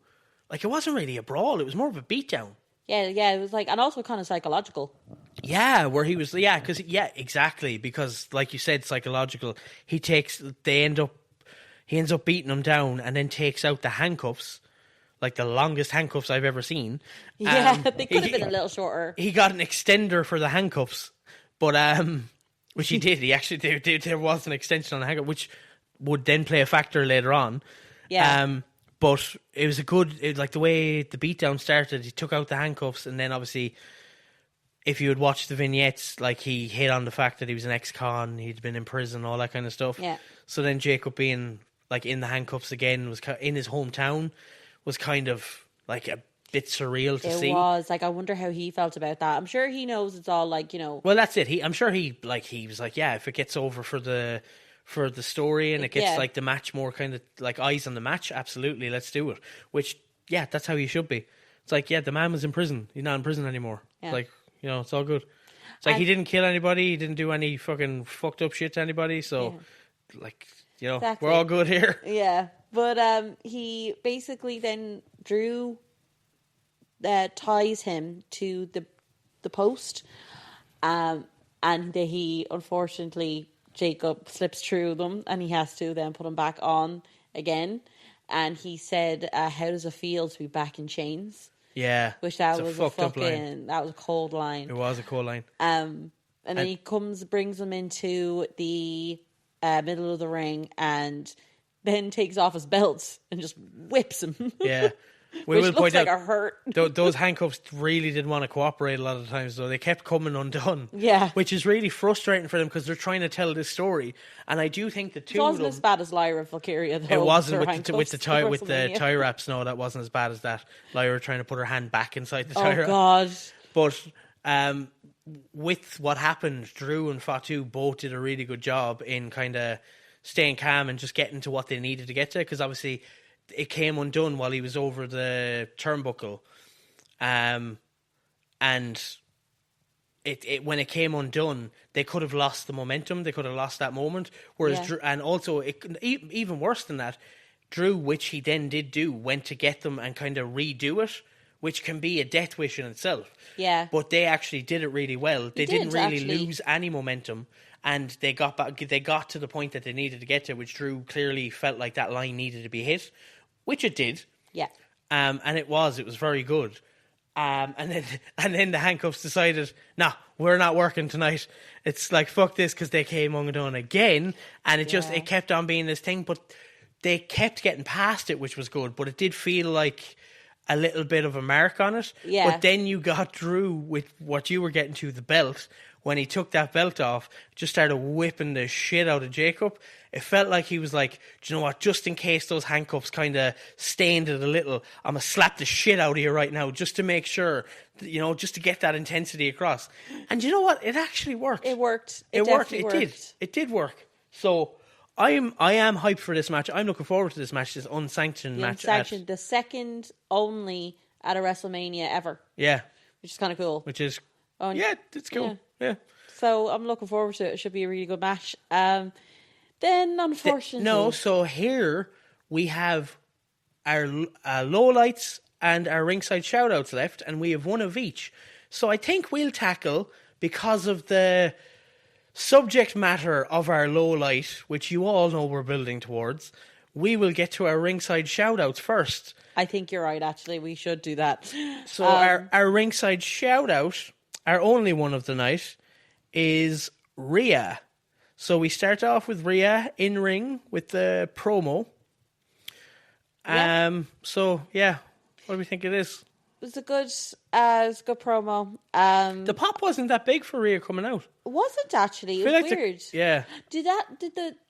like, it wasn't really a brawl. It was more of a beatdown.
Yeah, it was like, and also kind of psychological.
Yeah, where he was, exactly, because, like you said, psychological. He ends up beating him down and then takes out the handcuffs, like the longest handcuffs I've ever seen.
Yeah, they could have been a little shorter.
He got an extender for the handcuffs, but which he did. He actually there was an extension on the handcuff, which would then play a factor later on.
Yeah.
But it was like the way the beatdown started. He took out the handcuffs, and then obviously if you had watched the vignettes, like he hit on the fact that he was an ex-con, he'd been in prison, all that kind of stuff.
Yeah.
So then Jacob being like in the handcuffs again was in his hometown was kind of like a bit surreal to see.
It was like, I wonder how he felt about that. I'm sure he knows it's all like, you know.
Well, that's it. I'm sure he was like, yeah, if it gets over for the story and it gets like the match more kind of like eyes on the match, absolutely, let's do it. Which, yeah, that's how you should be. It's like, yeah, the man was in prison. He's not in prison anymore.
Yeah.
It's like, you know, it's all good. It's like he didn't kill anybody. He didn't do any fucking fucked up shit to anybody. So, like, you know, exactly. We're all good here.
Yeah. But he basically then Drew ties him to the post. And he, unfortunately, Jacob slips through them and he has to then put him back on again. And he said, how does it feel to be back in chains?
Yeah.
Which that was a
fucked line.
That was a cold line.
It was a cold line.
And then he brings them into the middle of the ring and then takes off his belt and just whips him.
Yeah.
Which looks like a hurt.
Those handcuffs really didn't want to cooperate a lot of the times, though. They kept coming undone.
Yeah.
Which is really frustrating for them because they're trying to tell this story. And I do think the two
it wasn't as bad as Lyra Valkyria, though.
It wasn't with the tie wraps. No, that wasn't as bad as that. Lyra trying to put her hand back inside the tie wrap.
Oh, God.
But with what happened, Drew and Fatu both did a really good job in kind of staying calm and just getting to what they needed to get to, because obviously it came undone while he was over the turnbuckle, and it when it came undone, they could have lost the momentum. They could have lost that moment. Whereas Drew, and also even worse than that, Drew, which he then did do, went to get them and kind of redo it, which can be a death wish in itself.
Yeah,
but they actually did it really well. They didn't really lose any momentum. And they got back. They got to the point that they needed to get to, which Drew clearly felt like that line needed to be hit, which it did.
Yeah.
And it was very good. And then the handcuffs decided, nah, we're not working tonight. It's like, fuck this, because they came undone again, and it kept on being this thing. But they kept getting past it, which was good. But it did feel like a little bit of a mark on it.
Yeah.
But then you got Drew with what you were getting to, the belt. When he took that belt off, just started whipping the shit out of Jacob. It felt like he was like, do you know what, just in case those handcuffs kind of stained it a little, I'm going to slap the shit out of you right now just to make sure, you know, just to get that intensity across. And you know what? It actually worked.
It worked.
It worked. It did work. So I am hyped for this match. I'm looking forward to this match, this unsanctioned match.
Unsanctioned, the second only at a WrestleMania ever.
Yeah.
Which is kind of cool.
Yeah, it's cool. Yeah.
So I'm looking forward to it. It should be a really good match. Then, unfortunately...
so here we have our lowlights and our ringside shout-outs left, and we have one of each. So I think we'll tackle, because of the subject matter of our lowlight, which you all know we're building towards, we will get to our ringside shout-outs first.
I think you're right, actually. We should do that.
So our ringside shout-out, our only one of the night, is Rhea. So we start off with Rhea in ring with the promo. So yeah, what do we think it is?
It was a good promo.
The pop wasn't that big for Rhea coming out.
It wasn't actually. It was weird.
Yeah.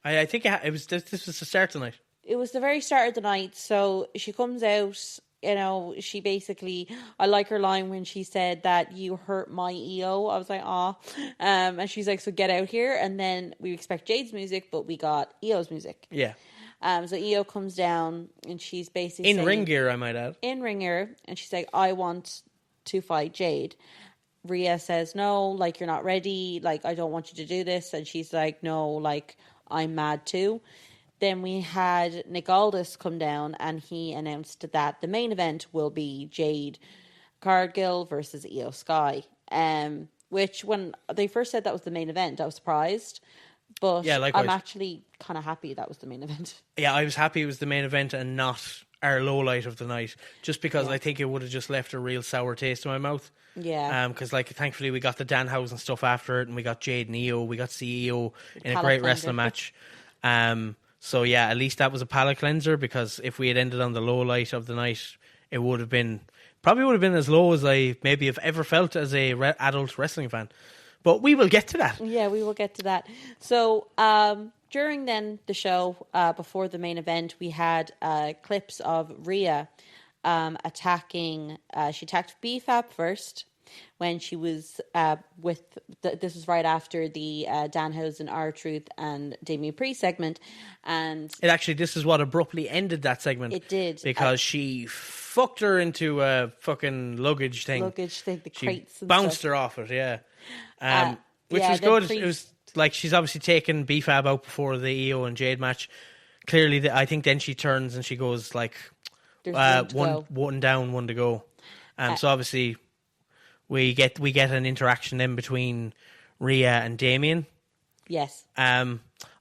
I
think it was. This was the start of the night.
It was the very start of the night. So she comes out. You know, she basically, I like her line when she said that you hurt my EO. I was like, aw. And she's like, so get out here. And then we expect Jade's music, but we got EO's music.
Yeah.
So EO comes down and she's basically
in ring gear, I might add.
In ring gear. And she's like, I want to fight Jade. Rhea says, no, like, you're not ready. Like, I don't want you to do this. And she's like, no, like, I'm mad too. Then we had Nick Aldis come down and he announced that the main event will be Jade Cargill versus Io Sky. Which, when they first said that was the main event, I was surprised. But yeah, I'm actually kind of happy that was the main event.
Yeah, I was happy it was the main event and not our low light of the night. Just because I think it would have just left a real sour taste in my mouth.
Yeah.
Because thankfully we got the Danhausen stuff after it, and we got Jade and Io. We got CEO in a great wrestling match. So yeah, at least that was a palate cleanser, because if we had ended on the low light of the night, it would have been Probably would have been as low as I maybe have ever felt as a adult wrestling fan. But we will get to that.
Yeah, we will get to that. So during then the show, before the main event, we had clips of Rhea attacking. She attacked BFAB first when she was with. This was right after the Danhausen, R-Truth, and Damien Priest segment, and
this is what abruptly ended that segment.
It did,
because she fucked her into a fucking luggage thing.
The crates.
She
and
bounced
stuff.
her off it, which was good.
Priest,
it was like she's obviously taken BFAB out before the EO and Jade match. Clearly, I think then she turns and she goes like, one down, one to go. So obviously, we get an interaction then between Rhea and Damien.
Yes.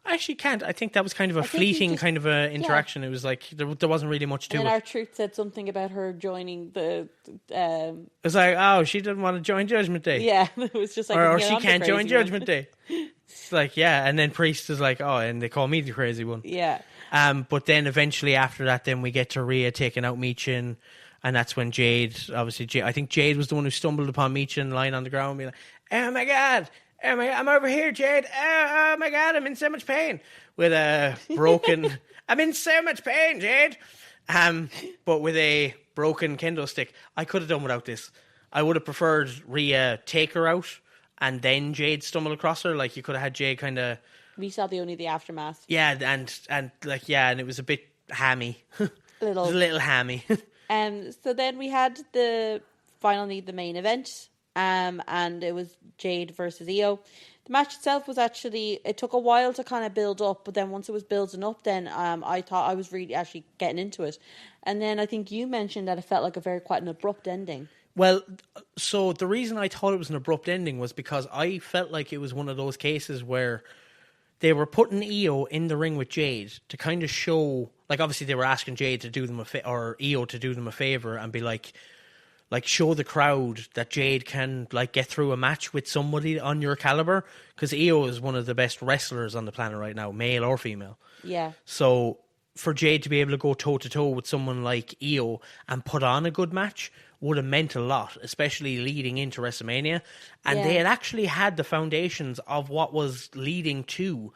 I actually can't. I think that was kind of a fleeting kind of a interaction. It was like there wasn't really much to it.
And R-Truth said something about her joining the.
It was like, oh, she didn't want to join Judgment Day.
Yeah, it was just like,
or she can't join Judgment Day. It's like, yeah, and then Priest is like, oh, and they call me the crazy one.
Yeah.
But then eventually after that, then we get to Rhea taking out Michin, and that's when Jade, I think Jade was the one who stumbled upon Michin lying on the ground, being like, oh my god, I'm over here, Jade. Oh my god, I'm in so much pain. With a broken, I'm in so much pain, Jade. But with a broken kendo stick, I could have done without this. I would have preferred Rhea take her out and then Jade stumble across her. Like you could have had Jade kind of.
We saw the aftermath.
Yeah, and it was a bit hammy.
It was
a little hammy.
So then we had finally the main event. And it was Jade versus Io. The match itself was it took a while to kind of build up, but then once it was building up, then I thought I was really actually getting into it. And then I think you mentioned that it felt like quite an abrupt ending.
Well, so the reason I thought it was an abrupt ending was because I felt like it was one of those cases where they were putting Io in the ring with Jade to kind of show, like obviously they were asking Jade to do them or Io to do them a favor and be like show the crowd that Jade can like get through a match with somebody on your caliber, because Io is one of the best wrestlers on the planet right now, male or female.
Yeah.
So for Jade to be able to go toe to toe with someone like Io and put on a good match would have meant a lot, especially leading into WrestleMania. And they had actually had the foundations of what was leading to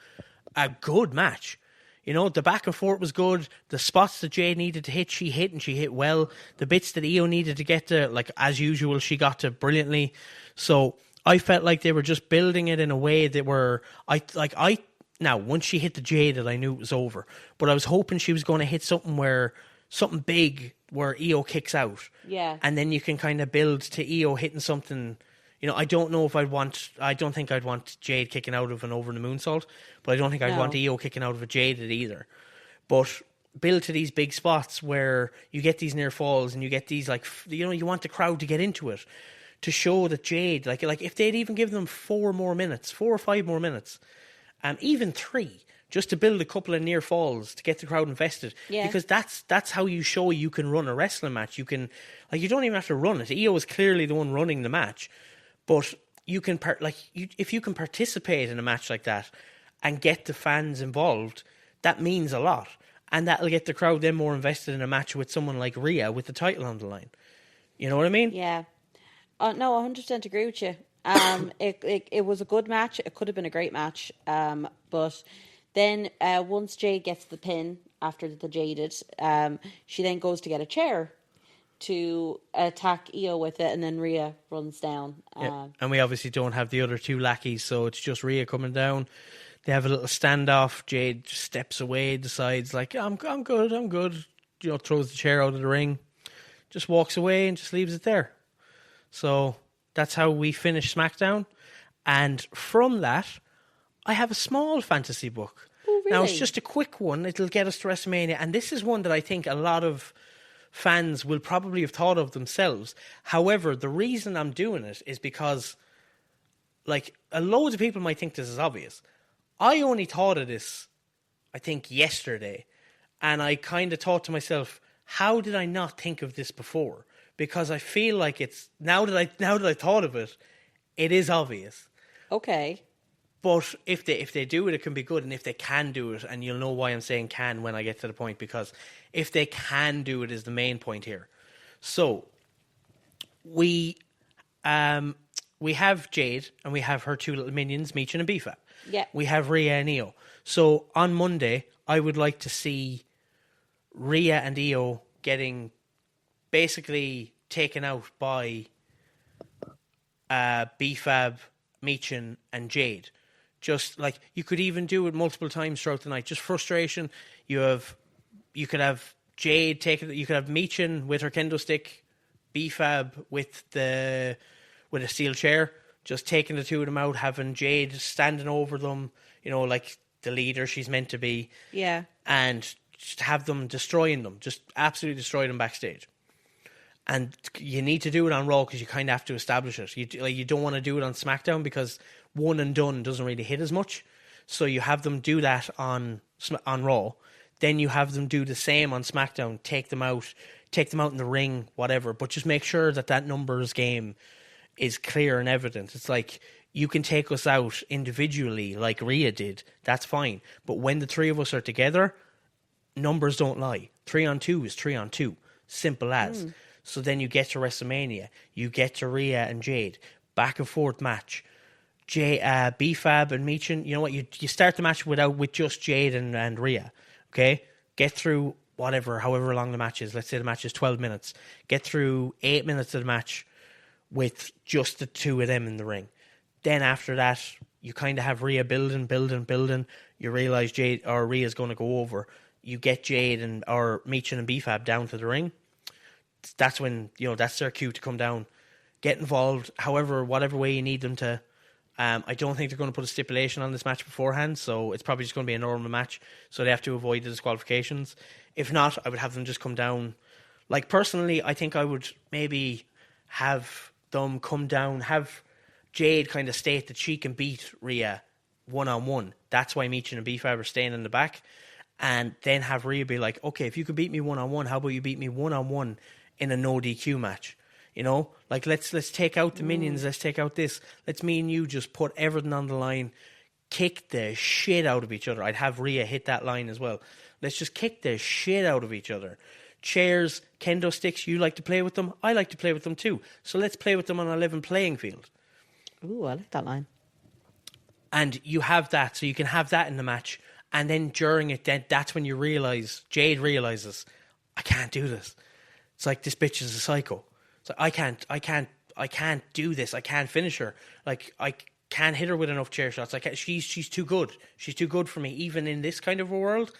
a good match. You know, the back and forth was good. The spots that Jade needed to hit, she hit, and she hit well. The bits that Io needed to get to, like, as usual, she got to brilliantly. So I felt like they were just building it in a way that now, once she hit the Jade, I knew it was over. But I was hoping she was going to hit something big where Io kicks out.
Yeah.
And then you can kind of build to Io hitting something. You know, I don't think I'd want Jade kicking out of an over the moonsault, but I don't think I'd want Io kicking out of a Jaded either. But build to these big spots where you get these near falls and you get these, like, you know, you want the crowd to get into it to show that Jade, like if they'd even given them 4 or 5 more minutes, even 3, just to build a couple of near falls to get the crowd invested.
Yeah.
Because that's how you show you can run a wrestling match. You can, like, you don't even have to run it. Io is clearly the one running the match. But you can if you can participate in a match like that and get the fans involved, that means a lot, and that'll get the crowd then more invested in a match with someone like Rhea with the title on the line. You know what I mean?
Yeah. No, 100% agree with you. It was a good match. It could have been a great match. But then once Jade gets the pin after the Jaded, she then goes to get a chair to attack Io with it, and then Rhea runs down.
And we obviously don't have the other 2 lackeys, so it's just Rhea coming down. They have a little standoff. Jade just steps away, decides like, I'm good. You know, throws the chair out of the ring, just walks away and just leaves it there. So that's how we finish SmackDown. And from that, I have a small fantasy book.
Oh, really?
Now, it's just a quick one. It'll get us to WrestleMania. And this is one that I think a lot of fans will probably have thought of themselves. However, the reason I'm doing it is because, like, loads of people might think this is obvious. I only thought of this, I think, yesterday. And I kind of thought to myself, how did I not think of this before? Because I feel like it's, now that I thought of it, it is obvious.
Okay.
But if they do it, it can be good. And if they can do it, and you'll know why I'm saying can when I get to the point, because if they can do it is the main point here. So, we have Jade and we have her two little minions, Meechin and Bfab.
Yeah.
We have Rhea and Io. So on Monday, I would like to see Rhea and Io getting basically taken out by Bfab, Meechin, and Jade. Just like you could even do it multiple times throughout the night. Just frustration. You could have Jade taking. You could have Meechin with her kendo stick, Bfab with a steel chair, just taking the two of them out, having Jade standing over them, like the leader she's meant to be.
Yeah.
And just have them destroying them, just absolutely destroy them backstage. And you need to do it on Raw because you kind of have to establish it. You don't want to do it on SmackDown because one and done doesn't really hit as much. So you have them do that on Raw. Then you have them do the same on SmackDown. Take them out in the ring, whatever. But just make sure that numbers game is clear and evident. It's like you can take us out individually like Rhea did. That's fine. But when the three of us are together, numbers don't lie. 3-on-2 is 3-on-2. Simple as. So then you get to WrestleMania. You get to Rhea and Jade. Back and forth match. Bfab and Meechin. You know what? You start the match with just Jade and Rhea. Okay? Get through however long the match is. Let's say the match is 12 minutes. Get through 8 minutes of the match with just the two of them in the ring. Then after that, you kind of have Rhea building. You realise Jade or Rhea's going to go over. You get Jade or Meechin and Bfab down to the ring. That's when, that's their cue to come down. Get involved, whatever way you need them to. I don't think they're going to put a stipulation on this match beforehand, so it's probably just going to be a normal match, so they have to avoid the disqualifications. If not, I would have them just come down. Like, personally, I think I would maybe have them come down, have Jade kind of state that she can beat Rhea one-on-one. That's why Meechin and Bfab are staying in the back. And then have Rhea be like, okay, if you could beat me one-on-one, how about you beat me one-on-one in a no DQ match? Like let's take out the minions, let's take out this. Let's me and you just put everything on the line, kick the shit out of each other. I'd have Rhea hit that line as well. Let's just kick the shit out of each other. Chairs, kendo sticks, you like to play with them, I like to play with them too. So let's play with them on a level playing field.
Ooh, I like that line.
And you have that, so you can have that in the match. And then during it, that's when you realise, Jade realises, I can't do this. It's like, this bitch is a psycho. It's like, I can't do this. I can't finish her. Like, I can't hit her with enough chair shots. She's too good. She's too good for me, even in this kind of a world.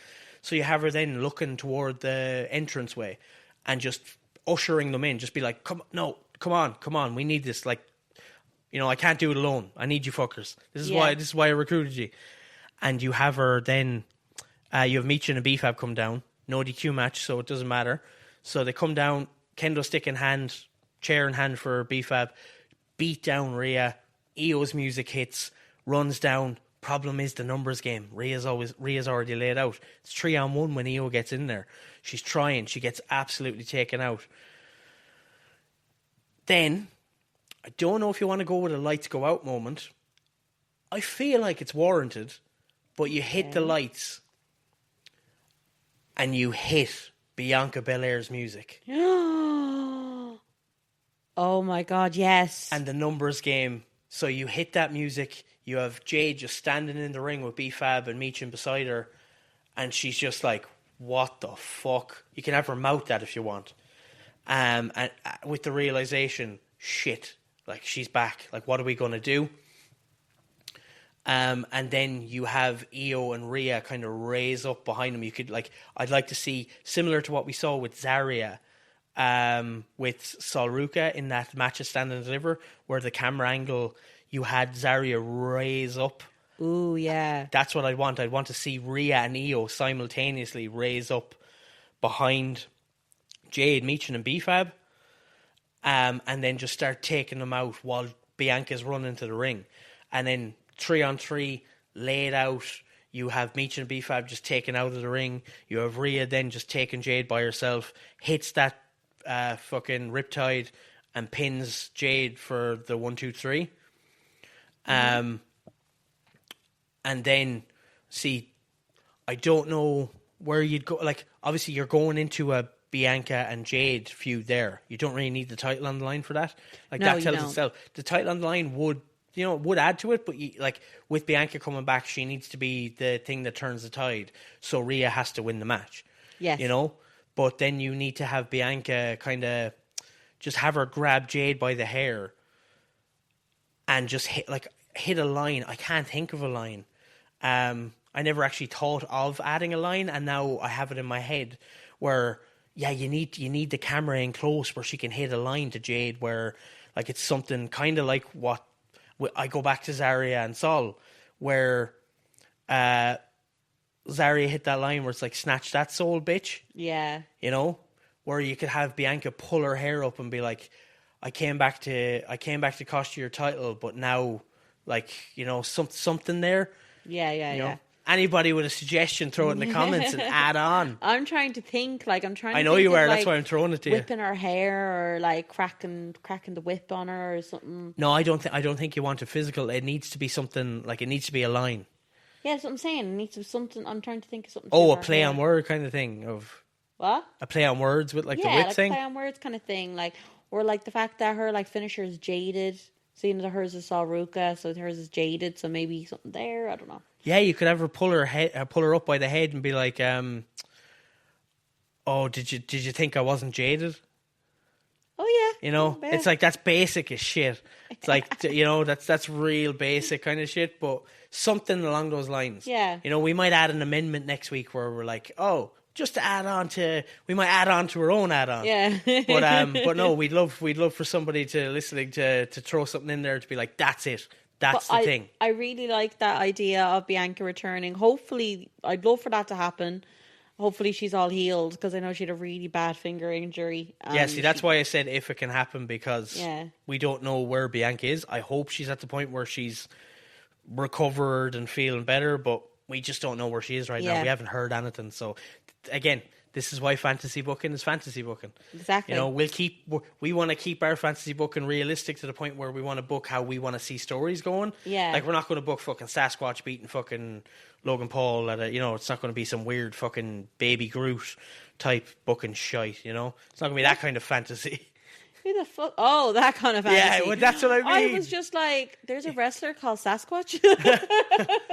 So you have her then looking toward the entranceway and just ushering them in. Just be like, come on. We need this. Like, I can't do it alone. I need you fuckers. This is why I recruited you. And you have her then, you have Meechin and Bfab come down. No DQ match, so it doesn't matter. So they come down, kendo stick in hand, chair in hand for Bfab, beat down Rhea. Io's music hits, runs down. Problem is the numbers game. Rhea's already laid out. It's 3-on-1 when Io gets in there. She's trying. She gets absolutely taken out. Then, I don't know if you want to go with a lights go out moment. I feel like it's warranted. But you hit the lights and you hit Bianca Belair's music.
Oh my God, yes.
And the numbers game. So you hit that music. You have Jade just standing in the ring with Bfab and Meechin beside her. And she's just like, what the fuck? You can have her mouth that if you want. And with the realization, shit, like she's back. Like, what are we going to do? And then you have Io and Rhea kind of raise up behind them. You could I'd like to see, similar to what we saw with Zarya, with Sol Ruka in that match of Stand and Deliver, where the camera angle, you had Zarya raise up.
Ooh, yeah.
That's what I'd want. I'd want to see Rhea and Io simultaneously raise up behind Jade, Meechin and Bfab, and then just start taking them out while Bianca's running to the ring. And then 3-on-3, laid out. You have Meechin and Bfab just taken out of the ring. You have Rhea then just taking Jade by herself, hits that fucking Riptide and pins Jade for the 1-2-3. And then, see, I don't know where you'd go. Like, obviously, you're going into a Bianca and Jade feud there. You don't really need the title on the line for that. Like,
No,
that
you
tells
don't.
itself. The title on the line would add to it, but like with Bianca coming back, she needs to be the thing that turns the tide. So Rhea has to win the match.
Yes.
You know? But then you need to have Bianca kind of just have her grab Jade by the hair and just hit a line. I can't think of a line. I never actually thought of adding a line, and now I have it in my head where, yeah, you need the camera in close where she can hit a line to Jade where, like, it's something kind of like what I go back to Zarya and Sol, where Zarya hit that line where it's like, snatch that soul, bitch.
Yeah.
You know, where you could have Bianca pull her hair up and be like, I came back to cost you your title, but now, like, you know, something there.
Yeah.
You know? Anybody with a suggestion, throw it in the comments and add on.
I'm trying to think. Like, I'm trying.
I
to
know
think
you
of,
are.
like,
That's why I'm throwing it to you.
Whipping her hair, or like cracking the whip on her, or something.
No, I don't think you want it physical. It needs to be something like, it needs to be a line.
Yeah, that's what I'm saying. It needs to be something. I'm trying to think of something.
Oh, a play on word kind of thing of
what?
A play on words with, like, the
Yeah,
whip
like
thing.
play on words kind of thing, like, or like the fact that her, like, finisher is jaded. Seeing that hers is Salruka, so hers is jaded. So maybe something there. I don't know.
Yeah, you could have her pull her up by the head and be like, "Oh, did you think I wasn't jaded?"
Oh yeah,
You know, it's like, that's basic as shit. It's like, you know, that's real basic kind of shit, but something along those lines.
Yeah.
You know, we might add an amendment next week where we're like, oh, just to add on to, we might add on to our own add-on.
Yeah.
But no, we'd love for somebody to throw something in there to be like, that's it. That's the thing.
I really like that idea of Bianca returning. Hopefully, I'd love for that to happen. Hopefully she's all healed, because I know she had a really bad finger injury.
Yeah, see, that's why I said if it can happen, because
Yeah.
we don't know where Bianca is. I hope she's at the point where she's recovered and feeling better, but we just don't know where she is right now. We haven't heard anything. So, again, this is why fantasy booking is fantasy booking.
Exactly.
You know, we want to keep our fantasy booking realistic to the point where we want to book how we want to see stories going.
Yeah.
Like, we're not going to book fucking Sasquatch beating fucking Logan Paul at you know, it's not going to be some weird fucking Baby Groot type booking shite, you know? It's not going to be that kind of fantasy.
Who the fuck? Oh, that kind of fantasy.
Yeah, well, that's what I mean.
I was just like, there's a wrestler called Sasquatch.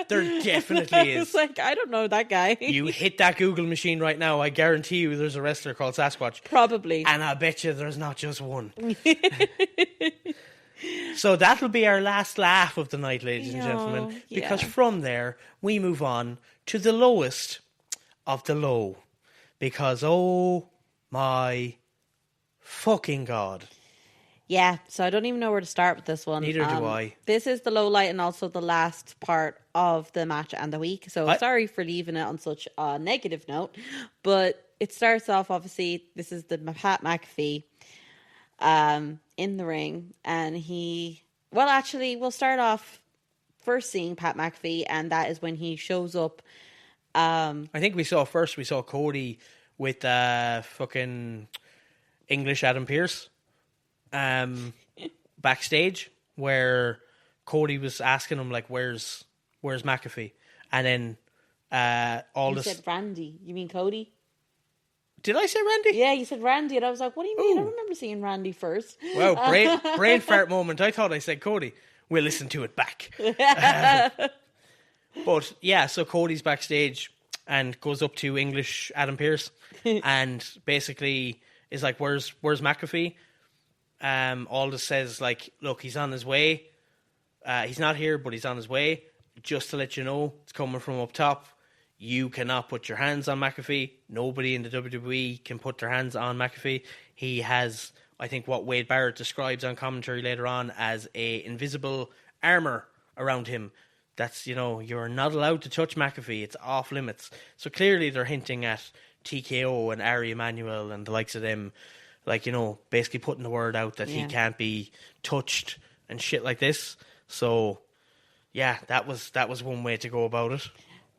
There definitely is.
It's like, I don't know that guy.
You hit that Google machine right now, I guarantee you there's a wrestler called Sasquatch.
Probably.
And I bet you there's not just one. So that'll be our last laugh of the night, ladies and gentlemen. Because from there, we move on to the lowest of the low. Because, oh my fucking God.
Yeah, so I don't even know where to start with this one.
Neither do I.
This is the low light and also the last part of the match and the week. So sorry for leaving it on such a negative note. But it starts off, obviously, this is the Pat McAfee in the ring. And we'll start off first seeing Pat McAfee, and that is when he shows up.
I think we saw Cody with fucking English Adam Pearce backstage, where Cody was asking him, like, where's McAfee? And then
You said Randy. You mean Cody?
Did I say Randy?
Yeah, you said Randy, and I was like, what do you mean? I remember seeing Randy first.
Wow, brain fart moment. I thought I said Cody. We'll listen to it back. But yeah, so Cody's backstage and goes up to English Adam Pearce and basically is like, where's McAfee? Aldous says, like, look, he's on his way. He's not here, but he's on his way. Just to let you know, it's coming from up top. You cannot put your hands on McAfee. Nobody in the WWE can put their hands on McAfee. He has, I think, what Wade Barrett describes on commentary later on as a invisible armor around him. That's, you know, you're not allowed to touch McAfee. It's off limits. So clearly they're hinting at TKO and Ari Emanuel and the likes of them, like, you know, basically putting the word out that he can't be touched and shit like this. So, yeah, that was one way to go about it.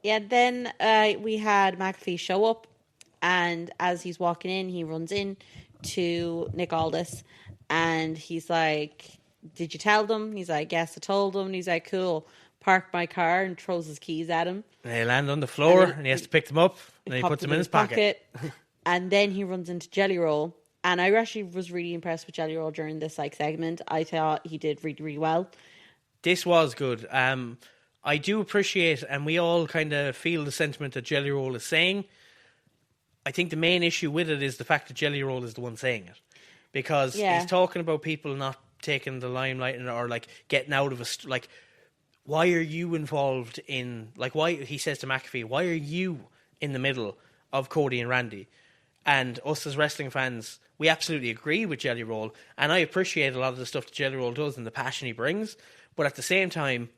Yeah, then we had McAfee show up, and as he's walking in, he runs in to Nick Aldis, and he's like, did you tell them? He's like, yes, I told them. And he's like, cool, park my car, and throws his keys at him.
And they land on the floor, and he has to pick them up, and he puts them in his pocket.
and then he runs into Jelly Roll. And I actually was really impressed with Jelly Roll during this segment. I thought he did really, really well.
This was good. I do appreciate, and we all kind of feel the sentiment that Jelly Roll is saying. I think the main issue with it is the fact that Jelly Roll is the one saying it. Because he's talking about people not taking the limelight or like getting out of like, why are you involved in, like, why, he says to McAfee, why are you in the middle of Cody and Randy? And us as wrestling fans, we absolutely agree with Jelly Roll, and I appreciate a lot of the stuff that Jelly Roll does and the passion he brings, but at the same time,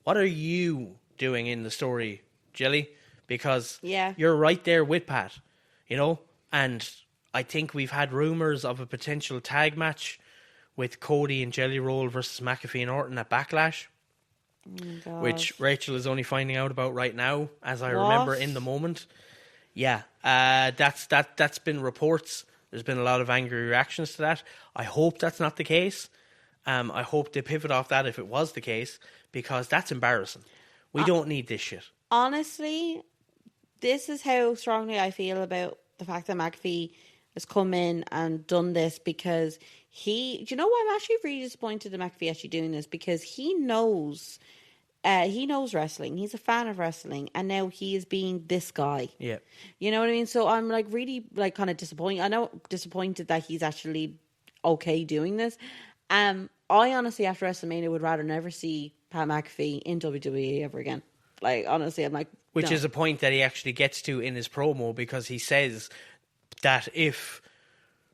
what are you doing in the story, Jelly? Because you're right there with Pat, you know? And I think we've had rumours of a potential tag match with Cody and Jelly Roll versus McAfee and Orton at Backlash, which Rachel is only finding out about right now, as I remember in the moment. Yeah, that's been reports. There's been a lot of angry reactions to that. I hope that's not the case. I hope they pivot off that if it was the case, because that's embarrassing. We don't need this shit.
Honestly, this is how strongly I feel about the fact that McAfee has come in and done this, because do you know what? I'm actually really disappointed in McAfee actually doing this, because he knows wrestling. He's a fan of wrestling, and now he is being this guy.
Yeah.
You know what I mean? So I'm like really like kind of disappointed. I know disappointed that he's actually okay doing this. I honestly, after WrestleMania, would rather never see Pat McAfee in WWE ever again. Like, honestly, I'm like,
which is a point that he actually gets to in his promo, because he says that if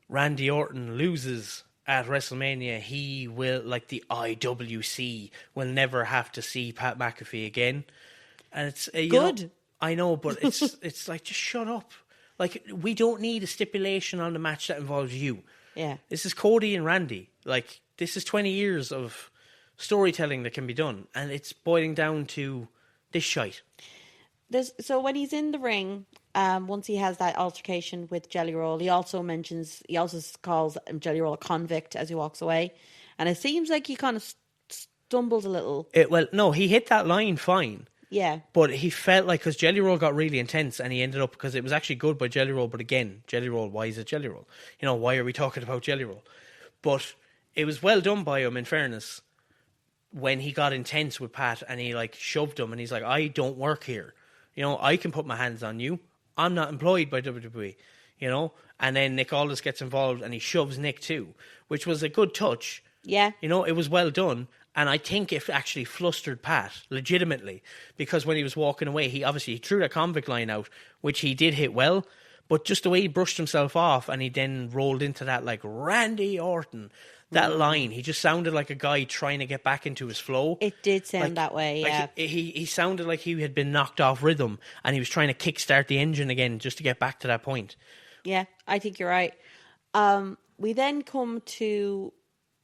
Randy Orton loses at WrestleMania, he will, like, the IWC will never have to see Pat McAfee again. And it's good. I know, but it's like, just shut up. Like, we don't need a stipulation on the match that involves you.
Yeah.
This is Cody and Randy. Like, this is 20 years of storytelling that can be done, and it's boiling down to this shite.
So when he's in the ring, once he has that altercation with Jelly Roll, he also calls Jelly Roll a convict as he walks away, and it seems like he kind of stumbled a little.
Well, no, he hit that line fine.
Yeah.
But he felt like, because Jelly Roll got really intense, and he ended up, because it was actually good by Jelly Roll, but again, Jelly Roll, why is it Jelly Roll? You know, why are we talking about Jelly Roll? But it was well done by him, in fairness, when he got intense with Pat and he like shoved him, and he's like, I don't work here. You know, I can put my hands on you. I'm not employed by WWE, you know? And then Nick Aldis gets involved and he shoves Nick too, which was a good touch.
Yeah.
You know, it was well done. And I think it actually flustered Pat, legitimately, because when he was walking away, he obviously threw that convict line out, which he did hit well, but just the way he brushed himself off and he then rolled into that, like, Randy Orton, that line, he just sounded like a guy trying to get back into his flow.
It did sound that way, yeah.
Like he sounded like he had been knocked off rhythm, and he was trying to kickstart the engine again just to get back to that point.
Yeah, I think you're right. We then come to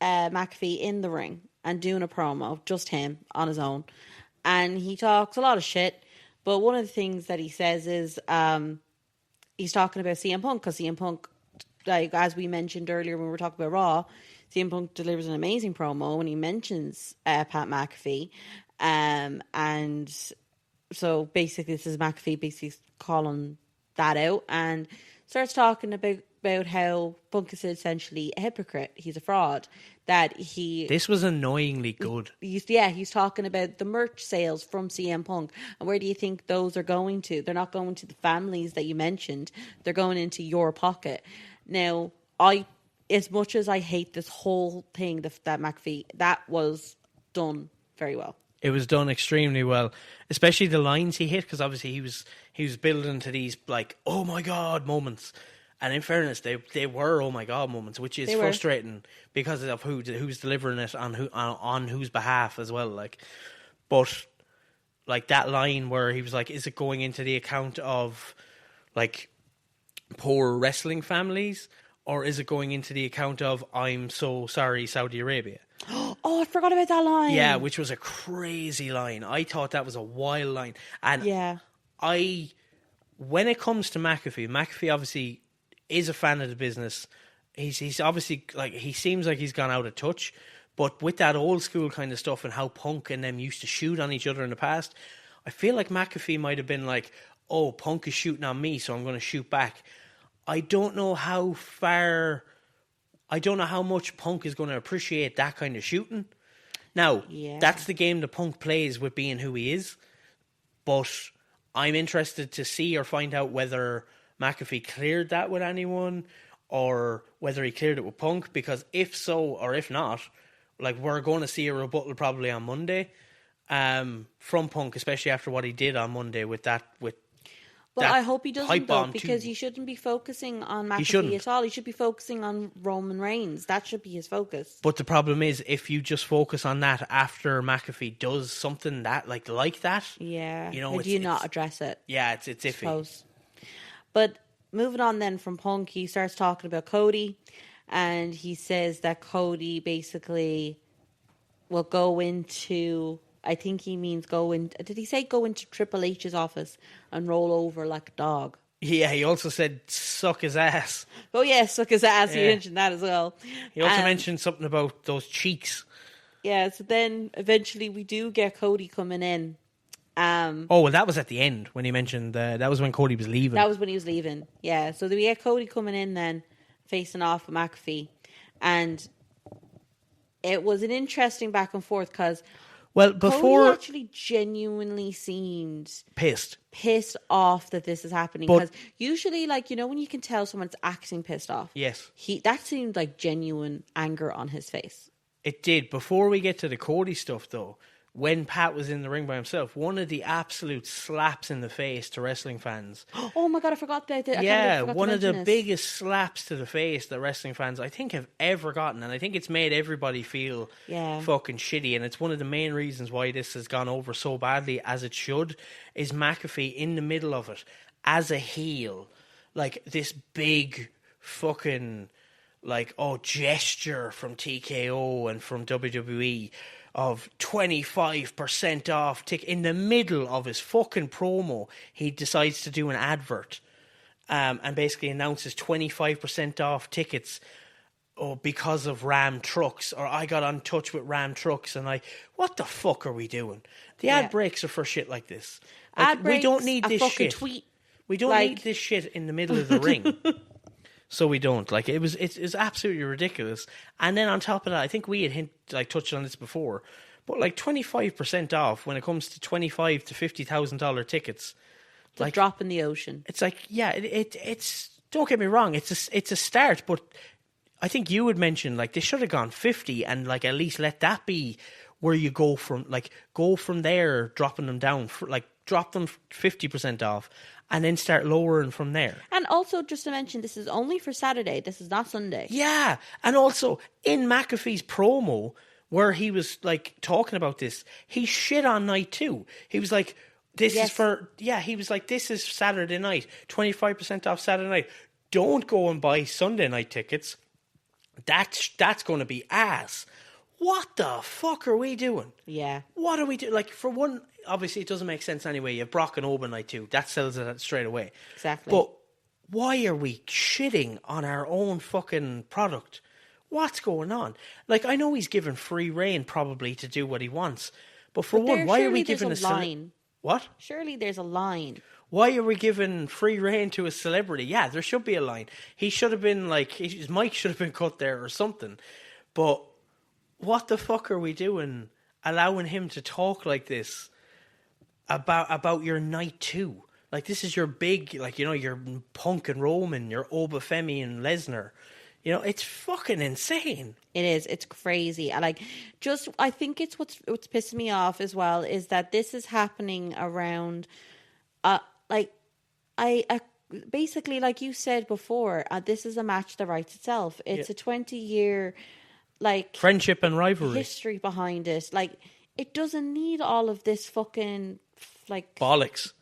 McAfee in the ring and doing a promo, just him on his own. And he talks a lot of shit, but one of the things that he says is he's talking about CM Punk, because CM Punk, like as we mentioned earlier when we were talking about Raw, CM Punk delivers an amazing promo when he mentions Pat McAfee. And so basically this is McAfee basically calling that out and starts talking about how Punk is essentially a hypocrite. He's a fraud. This
was annoyingly good.
He's talking about the merch sales from CM Punk. And where do you think those are going to? They're not going to the families that you mentioned. They're going into your pocket. Now, as much as I hate this whole thing, that McAfee, that was done very well.
It was done extremely well, especially the lines he hit, because obviously he was building to these like, oh my god moments, and in fairness, they were oh my god moments, which is frustrating because of who's delivering it on whose behalf as well. Like, but like that line where he was like, is it going into the account of like poor wrestling families? Or is it going into the account of, I'm so sorry, Saudi Arabia?
Oh, I forgot about that line.
Yeah, which was a crazy line. I thought that was a wild line. And when it comes to McAfee obviously is a fan of the business. He's obviously, like, he seems like he's gone out of touch. But with that old school kind of stuff and how Punk and them used to shoot on each other in the past, I feel like McAfee might have been like, oh, Punk is shooting on me, so I'm going to shoot back. I don't know how much Punk is going to appreciate that kind of shooting. Now, that's the game that Punk plays with being who he is. But I'm interested to see or find out whether McAfee cleared that with anyone or whether he cleared it with Punk. Because if so or if not, like, we're going to see a rebuttal probably on Monday from Punk, especially after what he did on Monday with that.
Well, I hope he doesn't, though, because he shouldn't be focusing on McAfee at all. He should be focusing on Roman Reigns. That should be his focus.
But the problem is, if you just focus on that after McAfee does something that like that,
you know, do you not address it?
Yeah, it's iffy.
But moving on then from Punk, he starts talking about Cody, and he says that Cody basically will go into... I think he means did he say go into Triple H's office and roll over like a dog?
Yeah, he also said suck his ass.
Oh yeah, suck his ass. Yeah. He mentioned that as well.
He also mentioned something about those cheeks.
Yeah, so then eventually we do get Cody coming in.
Well, that was at the end when he mentioned that was when Cody was leaving.
That was when he was leaving, yeah. So we get Cody coming in then, facing off with McAfee. And it was an interesting back and forth because...
Well, before...
Cody actually genuinely seemed...
Pissed
off that this is happening. Because usually, like, you know, when you can tell someone's acting pissed off.
Yes.
That seemed like genuine anger on his face.
It did. Before we get to the Cody stuff, though, when Pat was in the ring by himself, one of the absolute slaps in the face to wrestling fans.
Oh my God, I forgot that.
One of the biggest slaps to the face that wrestling fans, I think, have ever gotten. And I think it's made everybody feel fucking shitty. And it's one of the main reasons why this has gone over so badly, as it should, is McAfee in the middle of it as a heel. Like, this big fucking, like, gesture from TKO and from WWE of 25% off in the middle of his fucking promo. He decides to do an advert and basically announces 25% off tickets because of Ram Trucks, or I got in touch with Ram Trucks, and what the fuck are we doing? The ad breaks are for shit like this. Like, we don't need this shit.
Tweet.
We don't need this shit in the middle of the ring. So we don't. Like, it's absolutely ridiculous. And then on top of that, I think we had touched on this before, but like 25% off when it comes to $25,000 to $50,000 tickets,
it's like a drop in the ocean.
It's like, yeah, it's don't get me wrong, it's a start, but I think you would mention, like, they should have gone 50 and like at least let that be where you go from there, dropping them down, drop them 50% off. And then start lowering from there.
And also, just to mention, this is only for Saturday. This is not Sunday.
Yeah. And also, in McAfee's promo, where he was, like, talking about this, he shit on night 2. He was like, this is Saturday night. 25% off Saturday night. Don't go and buy Sunday night tickets. That's going to be ass. What the fuck are we doing?
Yeah.
What are we doing? Like, for one... Obviously, it doesn't make sense anyway. You have Brock and Oban night 2. That sells it straight away.
Exactly.
But why are we shitting on our own fucking product? What's going on? Like, I know he's given free reign probably to do what he wants. But one, why are we giving a line? What?
Surely there's a line.
Why are we giving free reign to a celebrity? Yeah, there should be a line. He should have been like... His mic should have been cut there or something. But what the fuck are we doing allowing him to talk like this about your night 2? Like, this is your big, like, you know, your Punk and Roman, your Obafemi and Lesnar. You know, it's fucking insane.
It is. It's crazy. I think it's what's pissing me off as well is that this is happening around, basically, like you said before, this is a match that writes itself. It's a 20-year, like,
friendship and rivalry
history behind it. Like, it doesn't need all of this fucking, like,
bollocks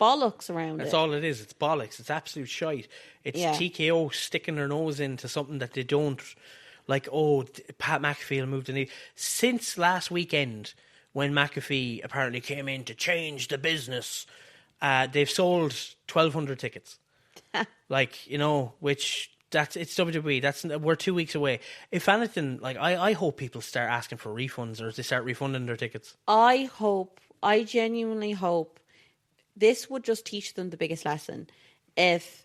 around it.
That's all it is. It's bollocks. It's absolute shite. It's TKO sticking their nose into something that they don't, like, Pat McAfee moved the knee. Since last weekend, when McAfee apparently came in to change the business, they've sold 1,200 tickets. Like, you know, which... It's WWE. We're 2 weeks away. If anything, like, I hope people start asking for refunds, or they start refunding their tickets.
I genuinely hope this would just teach them the biggest lesson. If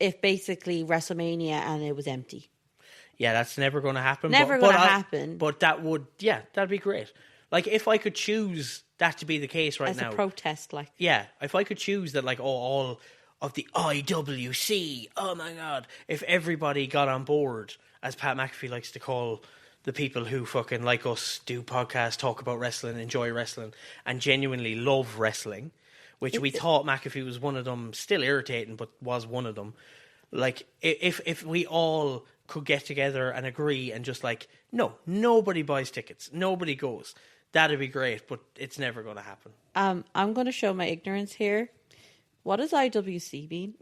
if basically WrestleMania and it was empty.
Yeah, that's never going to happen.
Never going to happen.
But that'd be great. Like, if I could choose that to be the case right now.
As a protest, like.
Yeah, if I could choose that, like, all of the IWC, oh my God, if everybody got on board, as Pat McAfee likes to call the people who fucking like us, do podcasts, talk about wrestling, enjoy wrestling, and genuinely love wrestling, which we thought McAfee was one of them, still irritating, but was one of them. Like, if we all could get together and agree and just like, no, nobody buys tickets, nobody goes, that'd be great, but it's never going to happen.
I'm going to show my ignorance here. What does IWC mean?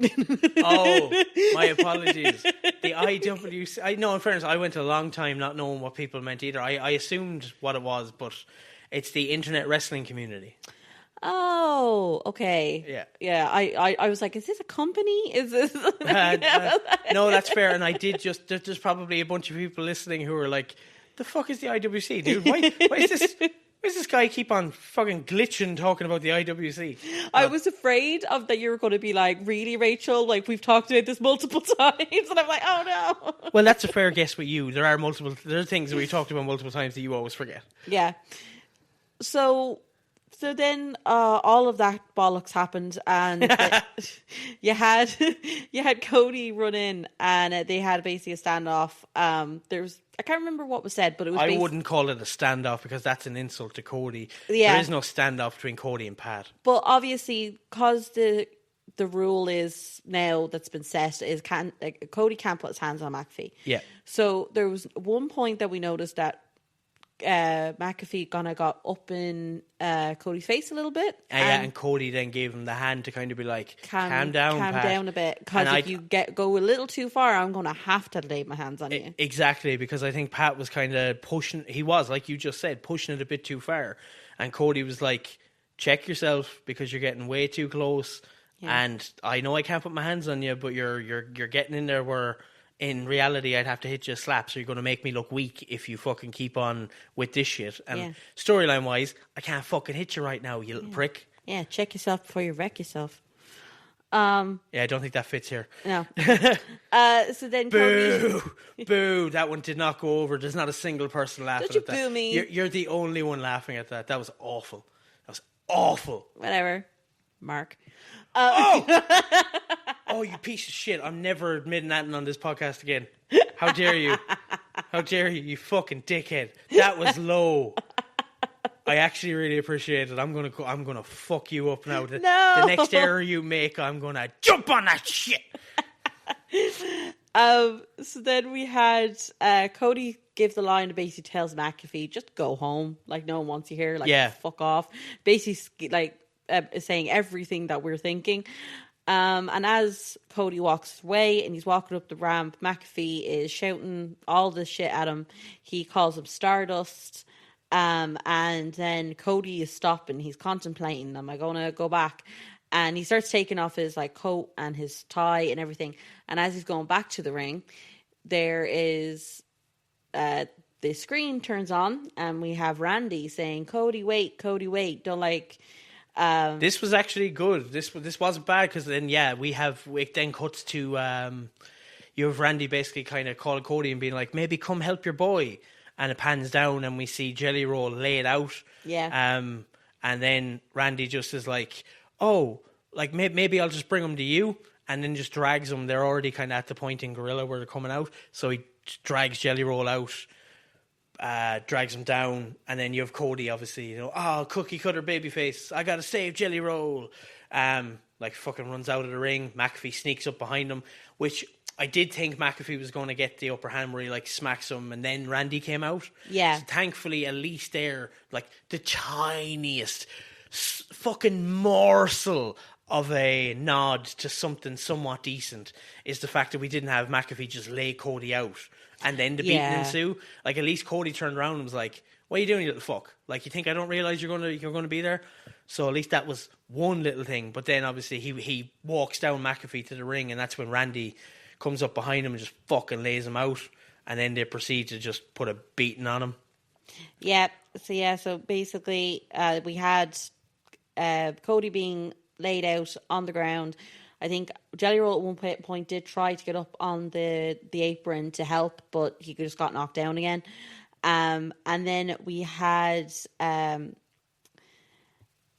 Oh, my apologies. The IWC, I know, in fairness, I went a long time not knowing what people meant either. I assumed what it was, but it's the internet wrestling community.
Oh, okay.
Yeah.
Yeah, I was like, is this a company? Is this...
No, that's fair. And I did just... There's probably a bunch of people listening who are like, the fuck is the IWC, dude? Why is this guy keep on fucking glitching talking about the IWC?
I was afraid of that you were going to be like, really, Rachel? Like, we've talked about this multiple times. And I'm like, oh, no.
Well, that's a fair guess with you. There are things that we've talked about multiple times that you always forget.
Yeah. So then all of that bollocks happened, and you had Cody run in, and they had basically a standoff. I can't remember what was said, but it was.
I wouldn't call it a standoff because that's an insult to Cody.
Yeah.
There is no standoff between Cody and Pat.
But obviously, because the rule is now that's been set is Cody can't put his hands on McAfee.
Yeah.
So there was one point that we noticed that McAfee kind of got up in Cody's face a little bit.
And Cody then gave him the hand to kind of be like, calm down,
Pat.
down
a bit. Because if you go a little too far, I'm going to have to lay my hands on you.
Exactly, because I think Pat was kind of pushing, he was, like you just said, pushing it a bit too far. And Cody was like, check yourself because you're getting way too close. Yeah. And I know I can't put my hands on you, but you're getting in there where... In reality, I'd have to hit you a slap, so you're going to make me look weak if you fucking keep on with this shit. And storyline-wise, I can't fucking hit you right now, you little prick.
Yeah, check yourself before you wreck yourself.
Yeah, I don't think that fits here.
No. So then
Boo! Boo! That one did not go over. There's not a single person laughing at that.
Don't you boo me?
You're the only one laughing at that. That was awful. That was awful.
Whatever. Mark.
Oh, you piece of shit. I'm never admitting that on this podcast again. How dare you? How dare you, you fucking dickhead. That was low. I actually really appreciate it. I'm gonna fuck you up now. The next error you make, I'm gonna jump on that shit.
So then we had Cody give the line to basically tells McAfee, just go home. Like, no one wants you here. Like, fuck off. Basically, like, saying everything that we're thinking. And as Cody walks away and he's walking up the ramp, McAfee is shouting all this shit at him. He calls him Stardust. And then Cody is stopping. He's contemplating, am I going to go back? And he starts taking off his like coat and his tie and everything. And as he's going back to the ring, there is the screen turns on and we have Randy saying, Cody, wait, don't like...
this was actually good. This wasn't bad because then it then cuts to you have Randy basically kind of calling Cody and being like, maybe come help your boy, and it pans down and we see Jelly Roll laid out. And then Randy just is like, oh, like maybe I'll just bring him to you, and then just drags him. They're already kind of at the point in Gorilla where they're coming out, so he drags Jelly Roll out. Drags him down, and then you have Cody, obviously, cookie cutter babyface, I gotta save Jelly Roll. Like fucking runs out of the ring. McAfee sneaks up behind him, which I did think McAfee was going to get the upper hand where he like smacks him, and then Randy came out.
Yeah.
So thankfully, at least there, like the tiniest fucking morsel of a nod to something somewhat decent is the fact that we didn't have McAfee just lay Cody out and then the beating ensue. Like, at least Cody turned around and was like, what are you doing, you little fuck? Like, you think I don't realise you're gonna be there? So at least that was one little thing. But then obviously he walks down McAfee to the ring, and that's when Randy comes up behind him and just fucking lays him out, and then they proceed to just put a beating on him.
Yeah. So basically we had Cody being laid out on the ground, I think Jelly Roll at one point did try to get up on the apron to help, but he just got knocked down again. And then we had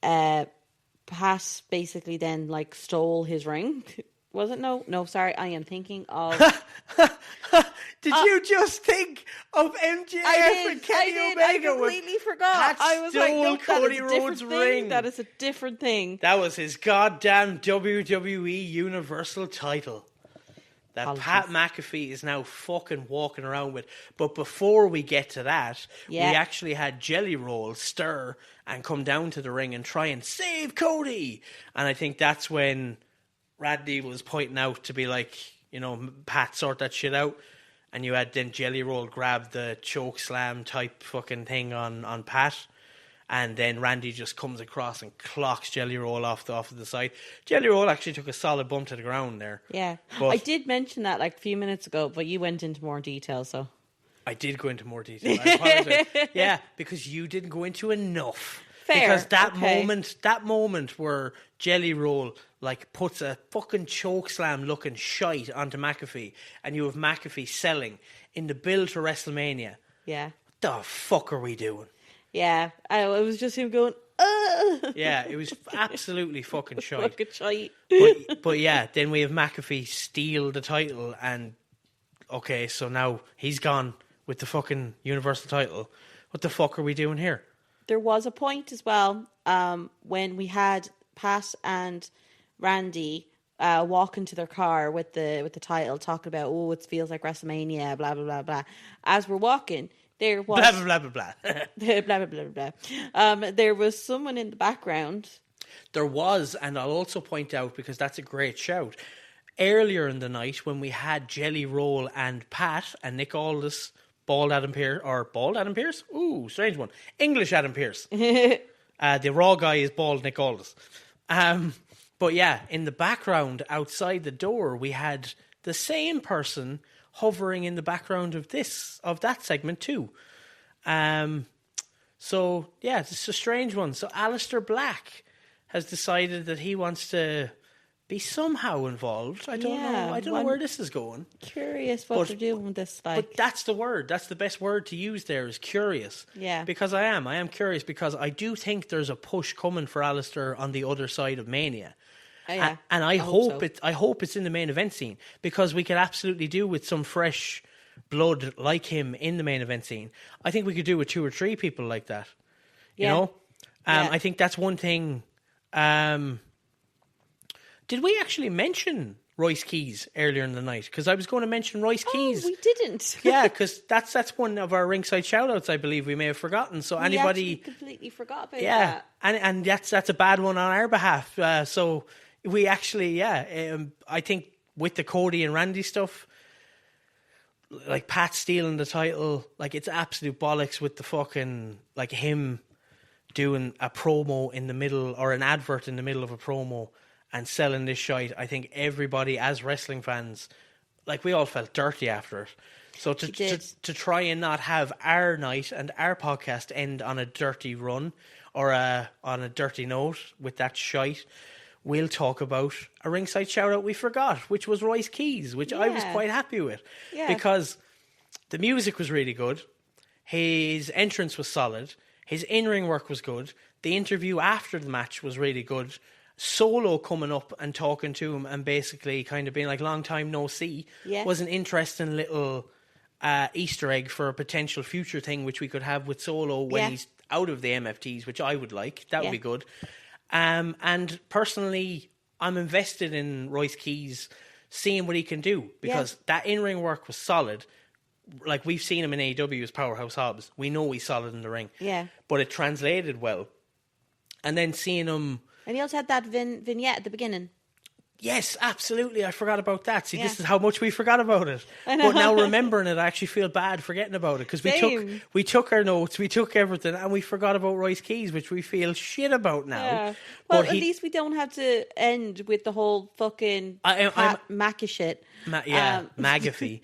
Pat basically then like stole his ring. Was it? No, sorry. I am thinking of...
Did you just think of MJF and Kenny Omega?
I completely forgot. I was like, no,
Cody
that is a
Rhodes'
different
ring.
thing. That is a different thing.
That was his goddamn WWE Universal title that
Apologies.
Pat McAfee is now fucking walking around with. But before we get to that, we actually had Jelly Roll stir and come down to the ring and try and save Cody. And I think that's when Randy was pointing out to be like, you know, Pat, sort that shit out. And you had then Jelly Roll grab the choke slam type fucking thing on Pat. And then Randy just comes across and clocks Jelly Roll off the side. Jelly Roll actually took a solid bump to the ground there.
Yeah.
But
I did mention that like a few minutes ago, but you went into more detail, so...
I did go into more detail. I apologize. Yeah, because you didn't go into enough.
Fair.
Because that moment where Jelly Roll like puts a fucking chokeslam looking shite onto McAfee, and you have McAfee selling in the build to WrestleMania.
Yeah.
What the fuck are we doing?
Yeah. It was just him going,
Yeah, it was absolutely fucking shite.
fucking shite.
But yeah, then we have McAfee steal the title, and okay, so now he's gone with the fucking Universal title. What the fuck are we doing here?
There was a point as well when we had Pat and Randy walk into their car with the title, talking about, oh, it feels like WrestleMania, blah, blah, blah, blah. As we're walking, there was...
Blah, blah, blah, blah,
blah, blah, blah, blah, blah. There was someone in the background.
There was, and I'll also point out, because that's a great shout, earlier in the night when we had Jelly Roll and Pat and Nick Aldis... Bald Adam Pearce? Ooh, strange one. English Adam Pearce. The Raw guy is bald Nick Aldis. But yeah, in the background, outside the door, we had the same person hovering in the background of that segment too. So yeah, it's a strange one. So Aleister Black has decided that he wants to be somehow involved. I don't know. I don't know where this is going.
Curious what they're doing with this.
But that's the word. That's the best word to use there, is curious.
Yeah.
Because I am curious, because I do think there's a push coming for Alistair on the other side of Mania.
Yeah.
And I hope it's in the main event scene, because we could absolutely do with some fresh blood like him in the main event scene. I think we could do with 2 or 3 people like that. You know? I think that's one thing. Did we actually mention Royce Keys earlier in the night? Because I was going to mention Royce Keys.
We didn't.
Yeah, because that's one of our ringside shout-outs, I believe we may have forgotten. So anybody...
completely forgot about that.
And that's a bad one on our behalf. So we actually, I think with the Cody and Randy stuff, like Pat stealing the title, like it's absolute bollocks with the fucking, like him doing a promo in the middle, or an advert in the middle of a promo, and selling this shite. I think everybody, as wrestling fans, like we all felt dirty after it. So to try and not have our night and our podcast end on a dirty run, or on a dirty note with that shite, we'll talk about a ringside shout out we forgot, which was Royce Keys, which I was quite happy with. Yeah. Because the music was really good. His entrance was solid. His in-ring work was good. The interview after the match was really good. Solo coming up and talking to him and basically kind of being like, long time no see, was an interesting little Easter egg for a potential future thing which we could have with Solo when he's out of the MFTs, which I would like. That would be good. And personally, I'm invested in Royce Keys, seeing what he can do, because that in-ring work was solid. Like, we've seen him in AEW as Powerhouse Hobbs. We know he's solid in the ring. Yeah. But it translated well. And then seeing him...
And he also had that vignette at the beginning.
Yes, absolutely. I forgot about that. See, this is how much we forgot about it. I know. But now remembering it, I actually feel bad forgetting about it, because we took our notes, we took everything, and we forgot about Royce Keys, which we feel shit about now. Yeah.
Well, at least we don't have to end with the whole fucking Macca shit.
McAfee.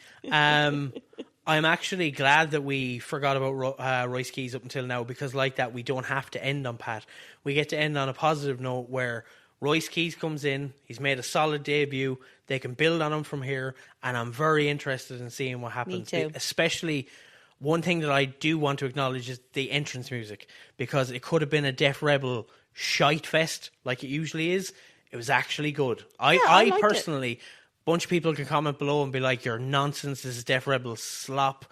I'm actually glad that we forgot about Royce Keys up until now, because like that, we don't have to end on Pat. We get to end on a positive note where Royce Keys comes in. He's made a solid debut. They can build on him from here, and I'm very interested in seeing what happens.
Me too.
Especially, one thing that I do want to acknowledge is the entrance music, because it could have been a Def Rebel shite fest like it usually is. It was actually good. I
liked
personally, a bunch of people can comment below and be like, "You're nonsense. This is Def Rebel slop."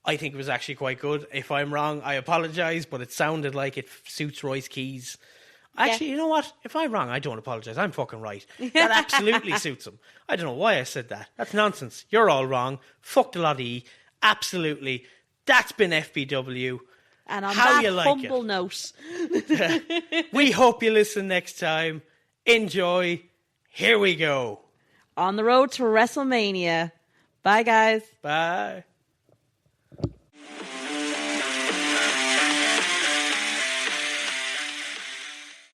I think it was actually quite good. If I'm wrong, I apologise, but it sounded like it suits Royce Keys. Actually, you know what? If I'm wrong, I don't apologise. I'm fucking right. That absolutely suits him. I don't know why I said that. That's nonsense. You're all wrong. Fuck the lot of E. Absolutely. That's been FBW.
And on
How
that
you like
humble
it?
note,
We hope you listen next time. Enjoy. Here we go.
on the road to WrestleMania. Bye, guys.
Bye.